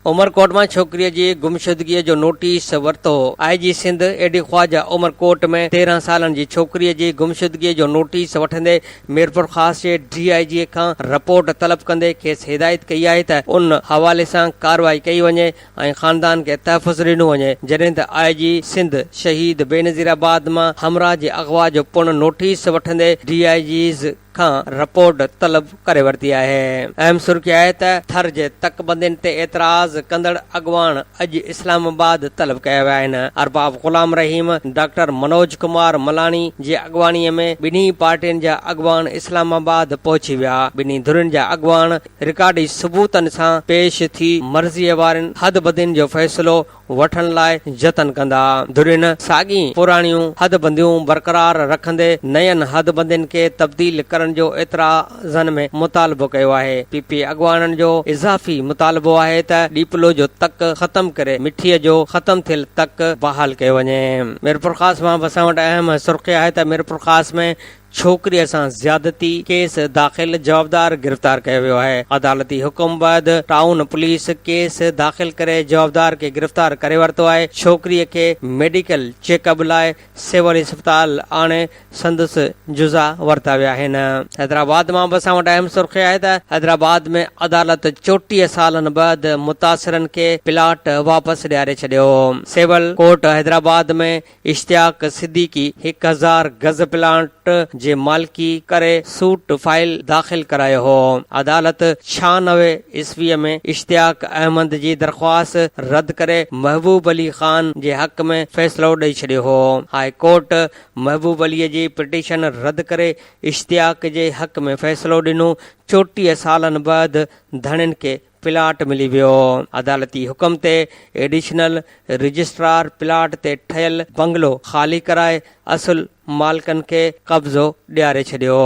उमरकोट मां छोकिरीअ जी गुमशुदगीअ जो नोटिस वरितो। IG सिंध एडी ख्वाजा उमरकोट में 13 सालनि जी छोकिरीअ जी गुमशुदगीअ जो नोटिस वठंदे मिरपुर ख़ासि जे DIG खां रिपोर्ट तलब कंदे खेसि हिदायत कई आहे त उन हवाले सां कार्रवाई कई वञे ऐं ख़ानदान खे तहफ़ुज़ ॾिनो वञे। जॾहिं त IG सिंध शहीद बेनज़ीराबाद मां हमरा जे अगवा जो पुण नोटिस वठंदे DIGs खां रिपोर्ट तलब करे वरिती आहे। अहम सुर्ख़ी आहे त थर जे तकबंदियुनि ते एतिराज़ कंदड़ अॻवान अॼु इस्लामाबाद तलब कया विया आहिनि। अरबाब ग़ुलाम रहीम, डॉक्टर मनोज कुमार मलानी जे अॻवानीअ में ॿिन्ही पार्टियुनि जा अॻवान इस्लामाबाद पहुची विया। ॿिन्ही धुरियुनि जा अॻवान रिकॉर्डी सबूतनि सां पेश थी मर्ज़ीअ वारनि हदबंदियुनि जो फ़ैसिलो वठण लाइ जतन कंदा। धुरियुनि साॻी पुराणियूं हदबंदियूं बरक़रार रखंदे नयनि हदबंदियुनि खे तब्दील करण जो एतिराज़नि में मुतालबो कयो आहे। PP अॻवाननि जो इज़ाफ़ी मुतालबो आहे त डीपलो जो तक ख़तम करे मिठीअ जो ख़तम थियल तक बहाल कयो वञे। मिरपुर ख़ासि मां असां वटि अहम सुर्ख़ी आहे त मिरपुर ख़ासि में छोकिरीअ सां ज़्यादती केस दाख़िल जवाबदार गिरफ़्तार कयो वियो आहे। अदालती हुकुम बैदि टाउन पुलिस केस दाख़िल करे जवाबदार खे गिरफ़्तार करे वरितो आहे। छोकिरीअ खे मेडिकल चेकअप लाइ सिविल अस्पताल आणे संदसि जुज़ा वरिता विया आहिनि। हैदराबाद मां बि असां वटि अहम सुर्ख़ी आहे त हैदराबाद में अदालत 34 सालनि बैदि मुतासिरनि खे प्लाट वापसि ॾियारे छॾियो। सिविल कोर्ट हैदराबाद में इश्तियाक सिद्दीकी 1000 गज़ प्लाट जे मालिकी करे सूट फाइल दाख़िल करायो हो। अदालत 96 ईस्वीअ में इश्तियाक अहमद जी दरख़्वास्त रद्द करे महबूब अली ख़ान जे हक़ में फ़ैसिलो ॾेई छॾियो हो। हाई कोर्ट महबूब अलीअ जी पिटीशन रद्द करे इश्तियाक जे हक़ में फ़ैसिलो ॾिनो। 34 सालनि बैदि धणियुनि खे प्लाट मिली वियो। अदालती हुकुम ते एडिशनल रजिस्ट्रार प्लाट ते ठहियल बंगलो ख़ाली कराए असुल मालिकनि खे कब्ज़ो ॾियारे छॾियो।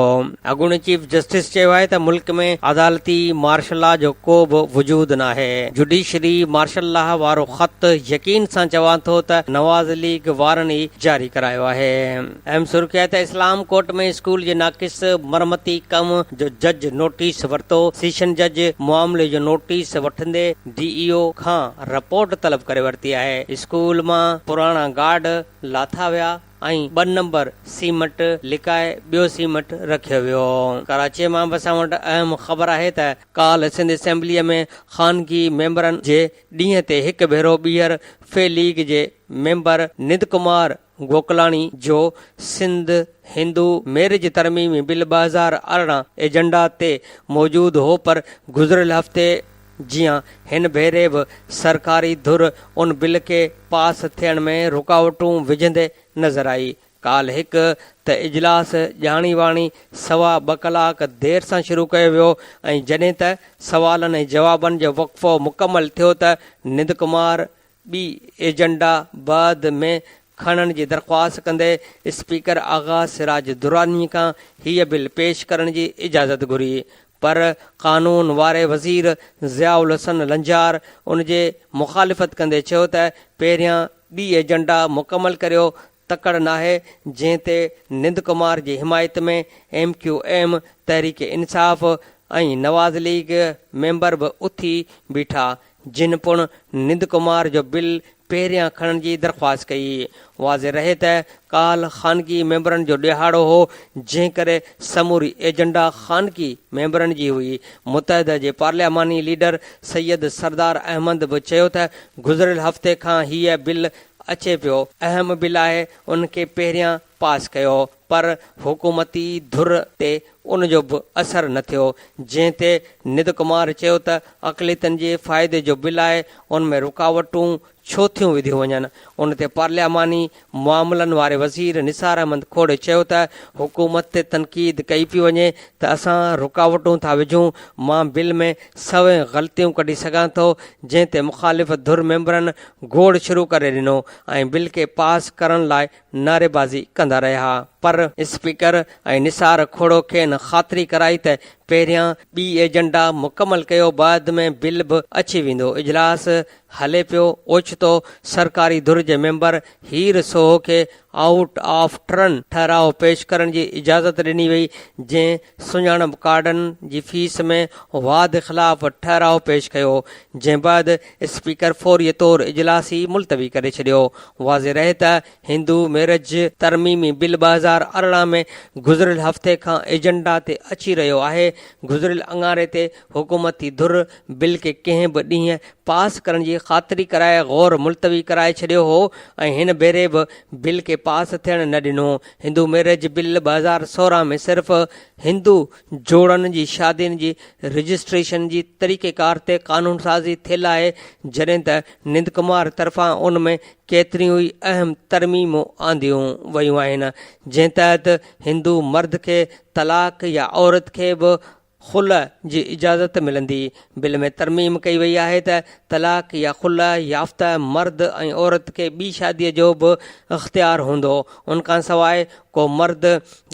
अॻूणे चीफ जस्टिस चयो आहे त मुल्क में अदालती मार्शल लॉ जो को बि वजूद न आहे। जुडिशरी मार्शल लॉ वारो ख़त यकीन सां चवां थो त नवाज़ लीग वारनि ई जारी करायो आहे। अहम सुर्ख़ी आहे त इस्लाम कोर्ट में स्कूल जे नाक़िस मरमती कम जो जज नोटिस वरितो। सेशन जज मामले जो नोटिस वठंदे DEO खां रिपोर्ट तलब करे वरिती आहे। स्कूल मां पुराणा गार्ड लाथा विया ऐं 2 नंबर सीमेंट लिकाए ॿियो सीमेंट रखियो वियो। कराची मां बि असां वटि अहम ख़बर आहे त काल सिंध असेंबलीअ में ख़ानगी मेंबरनि जे ॾींहं ते हिकु भेरो ॿीहर फे लीग जे मेंबर निंद कुमार गोकलाणी जो सिंध हिंदू मैरिज तरमीमी बिल 2018 एजेंडा ते मौजूद हो, पर गुज़िरियल हफ़्ते जीअं हिन भेरे बि सरकारी धुर उन बिल खे पास थियण में रुकावटूं विझंदे नज़र आई। काल हिकु त इजलास ॼाणी वाणी 2.25 कलाक देर सां शुरू कयो वियो ऐं जॾहिं त सवालनि ऐं जवाबनि जो वक़फ़ो मुकमल थियो त निंद कुमार ॿी एजेंडा बाद में खणण जी दरख़्वास्त कंदे स्पीकर आग़ा सिराज दुरानी खां हीअ बिल पेश करण जी इजाज़त घुरी, पर क़ानून वारे वज़ीर ज़ियाउल हसन लंजार उन जे मुख़ालिफ़त कंदे चयो त पहिरियां ॿी एजेंडा मुकमल करियो, तकड़ नाहे जंहिं ते निंद कुमार जी हिमायत में MQM तहरीक इंसाफ़ ऐं नवाज़ लीग मेंबर बि उथी बीठा, जिन पुण निंद कुमार जो बिल पहिरियां खणण जी दरख़्वास्त कई। वाज़े रहे त काल ख़ानगी मेंबरनि जो ॾिहाड़ो हो, जंहिं करे समूरी एजेंडा ख़ानगी मेंबरनि जी हुई। मुतहदा जे पार्लियामानी लीडर सैयद सरदार अहमद बि चयो त गुज़िरियल हफ़्ते खां हीअ बिल अचे पियो, अहम बिल आहे, उनखे पहिरियां पास कयो, पर हुकूमती धुर ते उन जो बि असरु न थियो, जंहिं ते निंद कुमार चयो त अक़लियतनि जे फ़ाइदे जो बिल आहे, उन में रुकावटूं छो थियूं विधियूं वञनि। उन ते पार्लियामानी मामलनि वारे वज़ीर निसार अहमद खोड़े चयो त हुकूमत ते तनक़ीद कई पई वञे त असां रुकावटूं था विझूं, मां बिल में सवे ग़लतियूं कढी सघां थो, जंहिं ते मुख़ालिफ़ धुर मेंबरनि गोड़ शुरू करे ॾिनो ऐं बिल खे पास करण लाइ नारेबाज़ी कंदा रहिया, पर स्पीकर ऐं निसार खोड़ो खेनि ख़ातिरी कराई त पहिरियां ॿी एजेंडा मुकमल कयो, बाद में बिल बि अची वेंदो। इजलास हले पियो, ओचितो सरकारी धुर जे मेंबर हीर सोहो खे आउट ऑफ टर्न ठहराव पेश करण जी इजाज़त ॾिनी वई, जंहिं सुञाणप कार्डनि जी फीस में वाद ख़िलाफ़ ठहराव पेश कयो, जंहिं बाद स्पीकर फौरी तौर इजलासी मुलतवी करे छॾियो। वाज़े रहे त हिंदू मैरिज तरमीमी बिल 2018 में गुज़िरियल हफ़्ते खां एजेंडा ते अची रहियो आहे। गुज़िरियल अंगारे ते हुकूमती धुर बिल खे कंहिं बि ॾींहं पास करण जी ख़ातिरी कराए गौर मुलतवी कराए छॾियो हो ऐं हिन भेरे बि बिल खे पास थियण न ॾिनो। हिंदू मैरिज बिल 2016 में सिर्फ़ु हिंदू जोड़नि जी शादियुनि जी रजिस्ट्रेशन जी तरीक़ेकार ते क़ानून साज़ी थियल आहे, जॾहिं त निंद कुमार तरफ़ां उन में केतिरियूं ई अहम तरमीमूं आंदियूं वयूं आहिनि, जंहिं तहत हिंदू मर्द खे तलाक या औरत खे बि खुल जी इजाज़त मिलंदी। बिल में तरमीम कई वई आहे त तलाक या खुल याफ़्ता मर्द ऐं औरत खे ॿी शादीअ जो बि इख़्तियार हूंदो। उनखां सवाइ को मर्द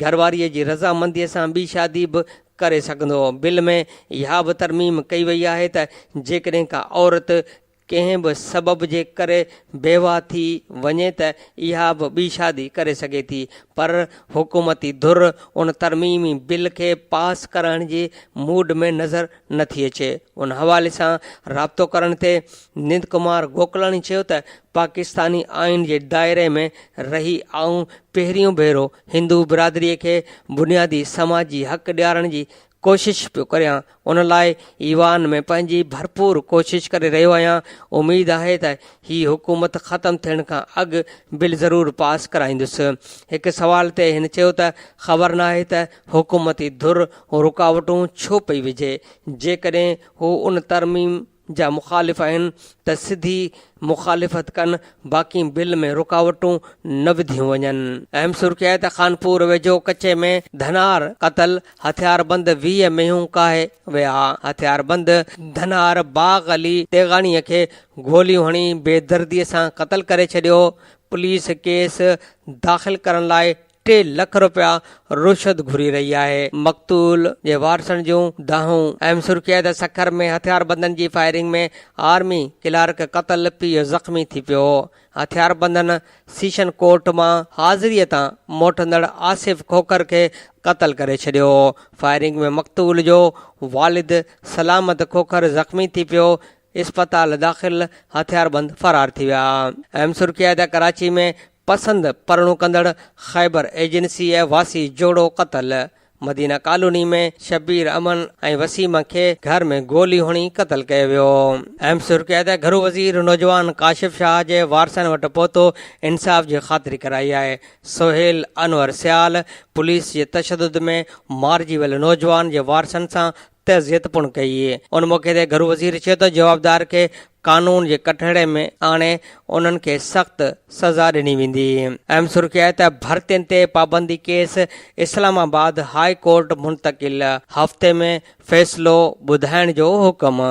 घरवारीअ जी रज़ामंदीअ सां ॿी शादी बि करे सघंदो। बिल में इहा बि तरमीम कई वई आहे त जेकॾहिं का औरत कंहिं बि सबब जे करे बेवा थी वञे त इहा बि ॿी शादी करे सघे थी, पर हुकूमती धुर उन तरमीमी बिल खे पास करण जी मूड में नज़र नथी अचे। उन हवाले सां राब्तो करण ते निंद कुमार गोकलाणी चयो त पाकिस्तानी आइन जे दायरे में रही आऊं पहिरियों भेरो हिंदू बिरादरीअ खे बुनियादी समाजी हक़ ॾियारण जी कोशिश पियो करियां। उन लाइ ईवान में पंहिंजी भरपूर कोशिश करे रहियो आहियां। उमेद आहे त हीअ हुकूमत ख़तमु थियण खां अॻु बिल ज़रूरु पास कराईंदुसि। हिकु सवाल ते हिन चयो त ख़बर नाहे त हुकूमती धुर रुकावटूं छो पई विझे। जेकॾहिं हू उन तरमीम जा मुख़ालिफ़ आहिनि त सिधी मुख़ालिफ़त कनि, बाक़ी बिल में रुकावटूं न विधियूं वञनि। अहम सुर्ख़ी आहे त खानपुर वेझो कचे में धनार क़तल हथियारबंद 20 मेंहूं काहे विया। हथियारबंद धनार बाग़ अली तेगाणीअ खे गोलियूं हणी बेदर्दीअ सां क़तल करे छॾियो। पुलिस केस दाख़िल करण लाइ 3 लख रुपया रुशद घुरी रही आहे। मक़तूल जे वारसनि जूं दाहूं। अहम सुर्ख़ी आहे त सखर में हथियारबंदनि जी फायरिंग में आर्मी क्लार्क क़तल पीउ ज़ख़्मी थी पियो। हथियारबंदनि सीशन कोर्ट मां हाज़िरीअ तां मोटंदड़ आसिफ़ खोखर खे क़तल करे छॾियो। फायरिंग में मक़तूल जो वालिद सलामत खोखर ज़ख़्मी थी पियो। इस्पताल दाख़िल हथियारबंद फ़रार थी विया। अहम सुर्ख़ी आहे त कराची में पसंदि परणो कंदड़ ख़ैबर एजेंसी ऐं वासी जोड़ो क़तल। मदीना कॉलोनी में शबीर अमन ऐं वसीम खे घर में गोली हणी क़तल कयो वियो। अहम सुर्ख़ियत घरू वज़ीर नौजवान काशिफ शाह जे वारसनि वटि पहुतो इंसाफ़ जी ख़ातिरी कराई आहे। सोहेल अनवर सियाल पुलिस जे तशदुद में मारिजी वियल नौजवान जे वारसनि सां तज़ियत पुण कई। उन मौक़े ते घरू वज़ीर चयो त जवाबदार खे कानून जे कठड़े में आणे उन्हनि खे सख़्त सज़ा ॾिनी वेंदी। अहम सुर्ख़ियत भर्तियुनि ते पाबंदी केस इस्लामाबाद हाई कोर्ट मुंतक़िल। हफ़्ते में फ़ैसिलो ॿुधाइण जो हुकुम।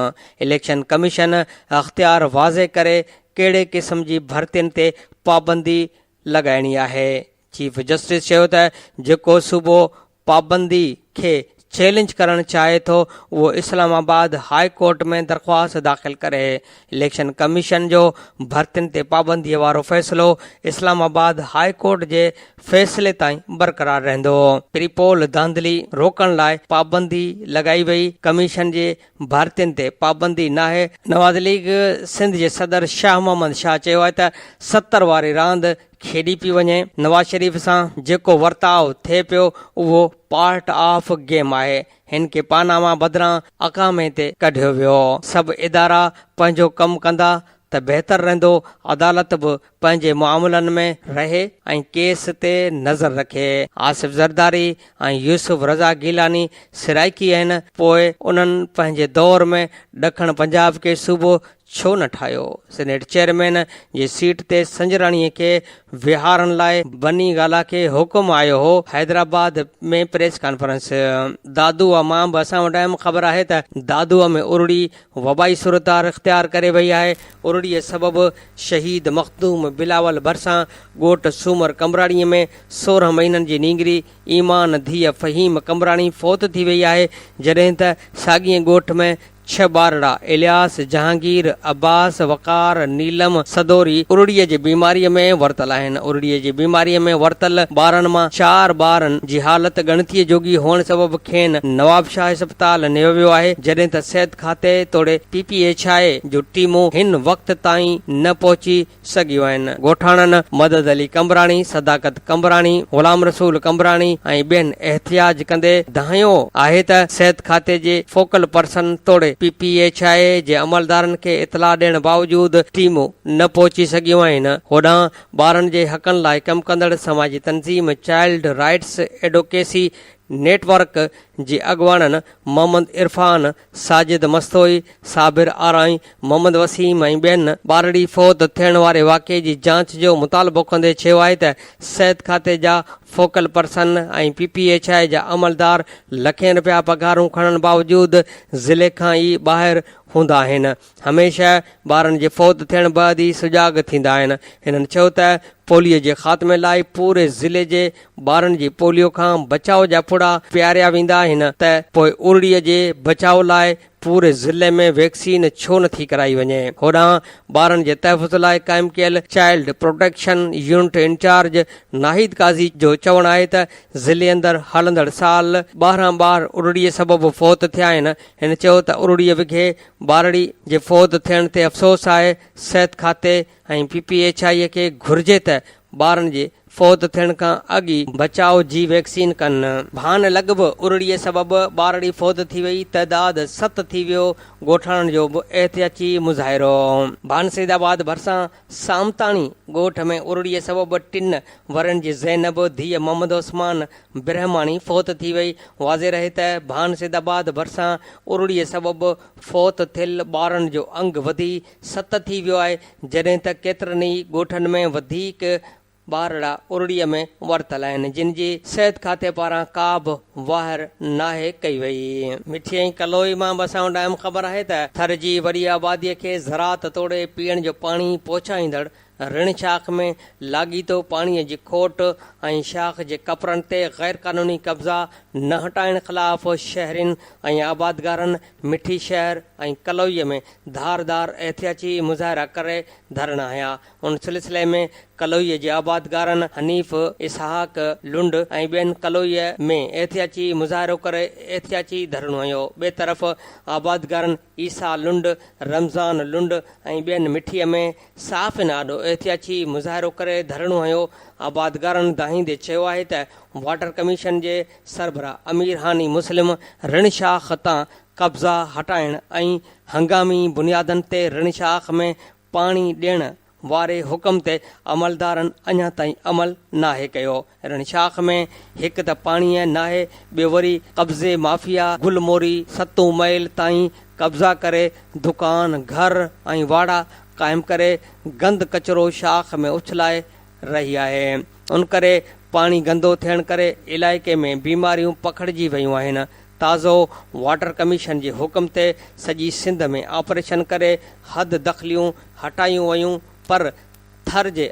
इलेक्शन कमीशन अख़्तियार वाज़े करे कहिड़े क़िस्म जी भर्तियुनि ते पाबंदी लॻाइणी आहे। चीफ जस्टिस चयो त जेको सूबो पाबंदी खे चैलेंज करणु चाहे थो उहो इस्लामाबाद हाई कोर्ट में दरख़्वास्त दाख़िल करे। इलेक्शन कमीशन जो भर्तियुनि ते पाबंदीअ वारो फ़ैसिलो इस्लामाबाद हाई कोर्ट जे फ़ैसिले ताईं बरक़रार रहंदो। प्रीपोल धांधली रोकण लाइ पाबंदी लॻाई वई। कमीशन जे भर्तियुनि ते पाबंदी नाहे। नवाज़ लीग सिंध जे सदर शाह मोहम्मद शाह चयो आहे त 70 वारी रांदि खेॾी पई वञे। नवाज़ शरीफ़ सां जेको वर्ताव थिए पियो उहो पार्ट ऑफ गेम आहे। हिन खे पानामा बदिरां अकामे ते कढियो वियो। सभु इदारा पंहिंजो कमु कंदा त बहितर रहंदो। अदालत बि पंहिंजे मामलनि में रहे ऐं केस ते नज़र रखे। आसिफ ज़रदारी ऐं यूसुफ रज़ा गीलानी सिराइकी आहिनि। पोइ उन्हनि पंहिंजे दौर में ॾखण पंजाब खे सूबो छो न ठाहियो। सीनेट चेयरमैन जी सीट ते संजराणीअ खे विहारण लाइ बनी गाला खे हुकुम आयो हो। हैदराबाद में प्रेस कॉन्फ्रेंस। दादूअ मां बि असां वटि अहम ख़बर आहे त दादूअ में उरड़ी वबाई सूरतार इख़्तियार करे वई आहे। उरड़ीअ सबबि शहीद मखदूम बिलावल भरिसां ॻोठ सूमर कमराणीअ में 16 महीननि जी नींगरी ईमान धीअ फ़हीम कमराणी फ़ौत थी वई आहे। जॾहिं त साॻिए ॻोठ में 6 ॿारड़ा इलियास जहांगीर अब्बास वकार नीलम सदोरी उरड़ीअ जी बीमारीअ में वरतल आहिनि। उरड़ीअ जी बीमारीअ में वरतल ॿारनि मां 4 ॿारनि जी हालत ॻणतीअ जोगी हुअण सबबि खेनि नवाबशाह इस्पताल नियो वियो आहे। जॾहिं त सिहत खाते तोड़े PPHI जूं टीमूं हिन वक़्त ताईं न पहुची सघियूं आहिनि। ॻोठाणनि मदद अली कमराणी, सदाकत कमराणी, ग़ुलाम रसूल कमराणी ऐं ॿियनि एहतियाज कंदे धायो आहे त सिहत खाते जे फोकल पर्सन तोड़े PPHI जे अमलदारनि खे इतला ॾियण बावजूदि टीमूं न पहुची सघियूं आहिनि। होॾां ॿारनि जे हक़नि लाइ कमु कंदड़ समाजी तंज़ीम चाइल्ड राइट्स एडवोकेसी नेटवर्क जे अॻुवाणनि मोहम्मद इरफान, साजिद मस्तोई, साबिर आराई, मोहम्मद वसीम ऐं ॿियनि ॿारड़ी फ़ौत थियण वारे वाक़े जी जांच जो मुतालबो कंदे चयो आहे त सिहत खाते जा फोकल पर्सन ऐं PPHI जा अमलदार लखें रुपया पघारूं खणण बावजूदि ज़िले खां ई ॿाहिरि हूंदा आहिनि। हमेशह ॿारनि जे फ़ौत थियण बैदि ई सुजाॻ थींदा आहिनि। हिननि चयो त पोलियो जे ख़ात्मे लाइ पूरे ज़िले जे ॿारनि जी पोलियो खां बचाव जा पुड़ा पीआरिया वेंदा आहिनि त पोइ उरड़ीअ जे बचाव लाइ पूरे ज़िले में वैक्सीन छो नथी कराई वञे। होॾां ॿारनि जे तहफ़ुज़ लाइ क़ाइमु कयल child protection unit incharge Nahid Qazi जो चवणु आहे त ज़िले अंदरि हलंदड़ साल 12 ॿार उरड़ीअ सबबि फ़ौत थिया आहिनि। हिन चयो त उरड़ीअ विघे ॿारड़ी जे फ़ौत थियण ते अफ़सोस आहे। सिहत खाते ऐं PPHI खे घुर्जे त ॿारनि जे फ़ौत थियण खां अॻु ई बचाव जी वैक्सीन कनि। भान लॻभॻि उरड़ीअ सबबि ॿारड़ी फ़ौत थी वई, तइदाद 7 थी वियो। ॻोठाणनि जो बि एहतियाती मुज़ाहिरो। भानसैदाबाद भरिसां सामताणी ॻोठ में उरड़ीअ सबबि 3 वरनि जी ज़ैनब धीअ मोहम्मद उस्मान ब्रह्माणी फ़ौत थी वई। वाज़े रहे त भानसैदाबाद भरिसां उरड़ीअ सबबि फ़ौत थियल ॿारनि जो अंग वधी 7 थी वियो आहे। जॾहिं त केतिरनि ई ॻोठनि में वधीक ॿारड़ा उरड़ीअ में वरतल आहिनि जिन जी सिहत खाते पारां का बि वाहिर नाहे कई वई। मिठी ऐं कलोई मां बि असां वटि अहम ख़बर आहे त थर जी वॾी आबादीअ खे ज़रात तोड़े पीअण जो पाणी पहुचाईंदड़ ऋण शाख में लाॻीतो पाणीअ जी खोट ऐं शाख जे कपरनि ते गैर क़ानूनी कब्ज़ा न हटाइण ख़िलाफ़ शहरियुनि ऐं आबादगारनि मिठी शहर ऐं कलोईअ में धारदार एहतियाती मुज़ाहिरा करे धरणा हया। उन सिलसिले में कलोईअ जे आबादगारनि हनीफ़ इसहाक लुंड ऐं ॿियनि कलोईअ में एहतियाती मुज़ाहिरो करे एहतियाती धरणो हयो। ॿिए तरफ़ आबादगारनि ईसा लुंड, रमज़ान लुंड ऐं ॿियनि मिठीअ में साफ़ नाडो एहतियाती मुज़ाहिरो करे धरणो हयो। आबादगारनि दाहींदे चयो आहे त वाटर कमीशन जे सरबराह अमीर हानी मुस्लिम ऋण शाख तां कब्ज़ा हटाइण ऐं हंगामी बुनियादनि ते ऋण शाख में पाणी ॾियण वारे हुकम ते अमलदारनि अञा ताईं अमल नाहे कयो। ऋण शाख में हिकु त पाणीअ नाहे, ॿियो वरी कब्ज़े माफ़िया गुलमोरी सतूं मैल ताईं कब्ज़ा करे दुकान घर ऐं वाड़ा क़ाइमु करे गंद कचिरो शाख में उछलाए रही आहे। उन करे पाणी गंदो थियण करे इलाइक़े में बीमारियूं पखिड़िजी वयूं आहिनि। ताज़ो वाटर कमीशन जे हुकम ते सॼी सिंध में ऑपरेशन करे हद दख़लियूं हटायूं वयूं, पर थर जे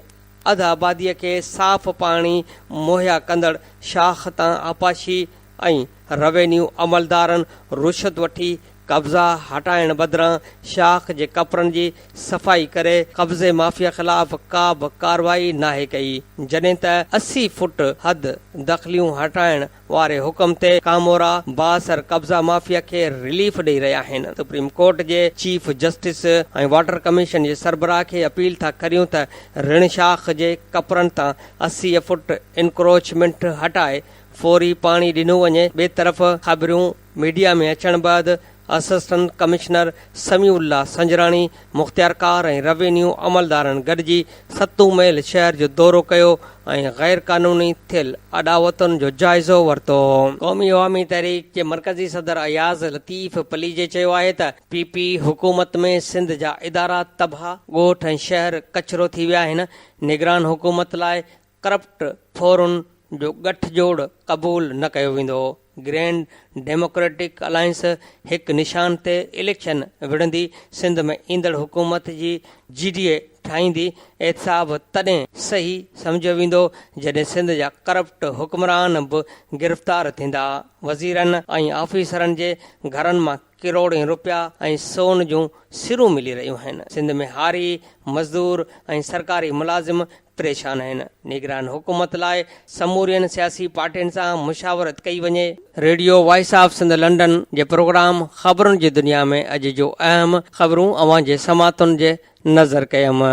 अधु आबादीअ खे साफ़ पाणी मुहैया कंदड़ शाख तां आपाशी ऐं रेवेन्यू अमलदारनि रुश्वत वठी कब्ज़ा हटाइण बदिरां शाख जे कपरनि जी सफ़ाई करे कब्ज़े माफ़िया ख़िलाफ़ का बि कार्रवाई नाहे कई, जॾहिं त 80 फुट हद दख़लियूं हटाइण वारे हुकम ते कामोरा बासर कब्ज़ा माफ़िया खे रिलीफ ॾेई रहिया आहिनि। सुप्रीम कोर्ट जे चीफ जस्टिस ऐं वाटर कमीशन जे सरबराह खे अपील था करियूं त ऋण शाख जे कपरनि तां 80 फुट इंक्रोचमेंट हटाए फौरी पाणी ॾिनो वञे। ॿिए तरफ़ ख़बरूं मीडिया में अचण बैदि असिस्टेंट कमिश्नर समीउल्ला संजराणी मुख़्तियारकार ऐं रेवेन्यू अमलदारनि गॾिजी सतूं मैल शहर जो दौरो कयो ऐं गैर क़ानूनी थियल अॾावतुनि जो जाइज़ो वरितो। क़ौमी अवामी तहरीक जे मरकज़ी सदर अयाज़ लतीफ़ पलीजे चयो आहे त पीपी हुकूमत में सिंध जा इदारा तबाह, ॻोठ ऐं शहर कचरो थी विया आहिनि। निगरान हुकूमत लाइ करप्ट फोरन जो गठजोड़ क़बूल न कयो वेंदो। ग्रैंड डेमोक्रेटिक अलायंस हिकु निशान ते इलेक्शन विढ़ंदी। सिंध में ईंदड़ हुकूमत जी GDA ठाहींदी। एहतिसाब तॾहिं सही सम्झियो वेंदो जॾहिं सिंध जा करप्ट हुक्मरान बि गिरफ़्तार थींदा। वज़ीरनि ऐं ऑफिसरनि जे घरनि मां किरोड़ें रुपया ऐं सोन जूं सिरूं मिली रहियूं आहिनि। सिंध में हारी मज़दूर ऐं सरकारी मुलाज़िम परेशान आहिनि। निगरान हुकूमत लाइ समूरियुनि सियासी पार्टियुनि सां मुशावरत कई वञे। Radio voice of Sindh London जे प्रोग्राम ख़बरुनि जी दुनिया में अॼु जो अहम ख़बरूं अवां जे समातुनि जे नज़र कयमि।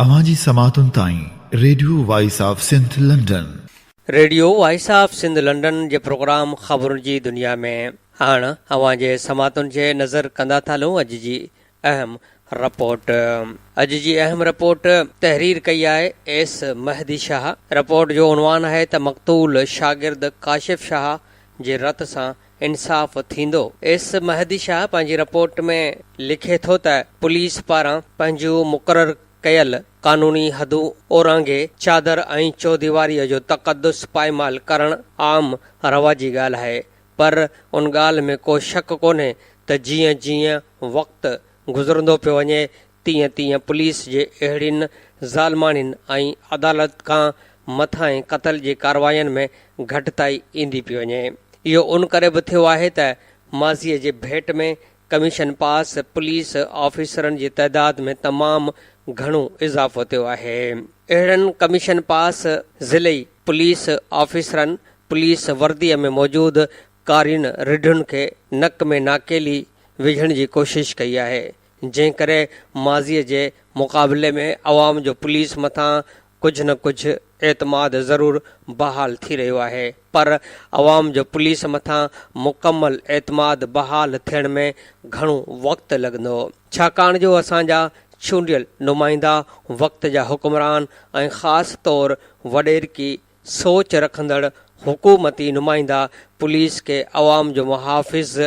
अवां जी समातुनि ताईं radio voice of Sindh London. Radio voice of Sindh London जे प्रोग्राम ख़बरुनि जी दुनिया में हाणे अवां जे समातुनि जे नज़र कंदा था हलूं अॼु जी अहम रिपोर्ट। अॼु जी अहम रिपोर्ट तहरीर कई आहे एस महदी शाह। रिपोर्ट जो उनवान आहे त मक़तूल शागिर्द काशिफ शाह जे रत सां इंसाफ़ थींदो। एस महदी शाह पंहिंजी रिपोर्ट में लिखे थो त पुलिस पारां पंहिंजो मुक़ररु कयल कानूनी हदूं ओरांगे चादर ऐं चौदीवारीअ जो तक़दुस पायमाल करणु आम रवाजी ॻाल्हि आहे, पर उन ॻाल्हि में को शक कोन्हे त जीअं जीअं वक़्तु गुज़रंदो पियो वञे तीअं तीअं पुलिस जे अहिड़ियुनि ज़ालमानीनि ऐं अदालत खां मथां क़तल जी कार्रवायुनि में घटिताई ईंदी पई वञे। इहो उन करे बि थियो आहे त माज़ीअ जे भेट में कमीशन पास पुलिस ऑफिसरनि जी तइदाद में तमामु घणो इज़ाफ़ो थियो आहे। अहिड़नि कमीशन पास ज़िलई पुलिस ऑफिसरनि पुलिस वर्दीअ में मौजूदु कारियुनि रिढुनि खे नक में नाकेली विझण जी कोशिश कई आहे, जंहिं करे माज़ीअ जे मुक़ाबले में अवाम जो पुलिस मथां कुझु न कुझु एतमाद ज़रूरु बहाल थी रहियो आहे, पर अवाम जो पुलिस मथां मुकमल एतमाद बहाल थियण में घणो वक़्तु लॻंदो, छाकाणि जो असांजा चूंडियल नुमाइंदा वक़्त जा हुक्मरान ऐं ख़ासि तौरु वॾेरकी सोच रखंदड़ हुकूमती नुमाइंदा पुलिस खे अवाम जो मुहाफ़िज़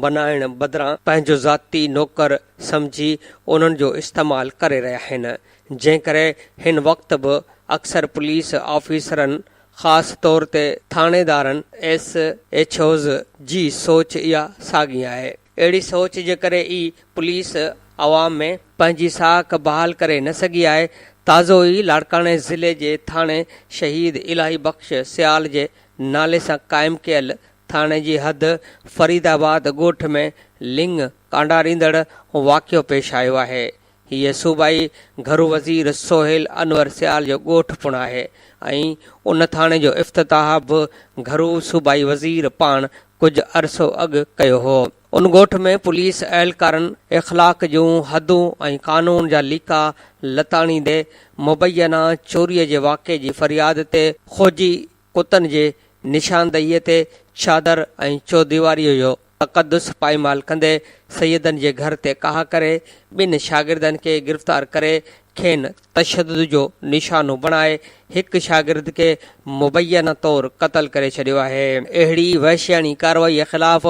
बनाइण बदिरां पंहिंजो ज़ाती नौकर सम्झी उन्हनि जो इस्तेमालु करे रहिया आहिनि, जंहिं करे हिन वक़्तु बि अक्सर पुलिस ऑफिसरनि ख़ासि तौर ते थाणेदारनि SHOs जी सोच इहा साॻी आहे। अहिड़ी सोच जे करे ई पुलिस अवाम में पंहिंजी साख बहाल करे न सघी आहे। ताज़ो ई लाड़काणे ज़िले जे थाणे शहीद इलाही बख़्श सियाल जे नाले सां क़ाइमु कयल थाणे जी हद फरीदाबाद ॻोठ में लिंग कांडारींदड़ वाक़ियो पेश आयो आहे। हीअ सूबाई घरू वज़ीर सोहेल अनवर सियाल जो ॻोठ पिणु आहे ऐं उन थाणे जो इफ़्तिताह बि घरू सूबाई वज़ीर पाण कुझु अरसो अॻु कयो हो। उन ॻोठ में पुलिस अहलकारनि इख़लाक़ जूं हदूं ऐं कानून जा लीका लताड़ींदे मुबैना चोरीअ जे वाक़े जी फ़रियाद ते खोजी कुतनि जे निशानदहीअ ते चादर ऐं चौदीवारीअ जो तक़दुस पाईमाल कंदे सैयदनि जे घर ते काह करे ॿिनि शागिर्दनि खे गिरफ़्तार करे खेनि तशदुद जो निशानो बणाए हिकु शागिर्द खे मुबैना तौरु क़तल करे छॾियो आहे। अहिड़ी वहशियाणी कार्रवाईअ ख़िलाफ़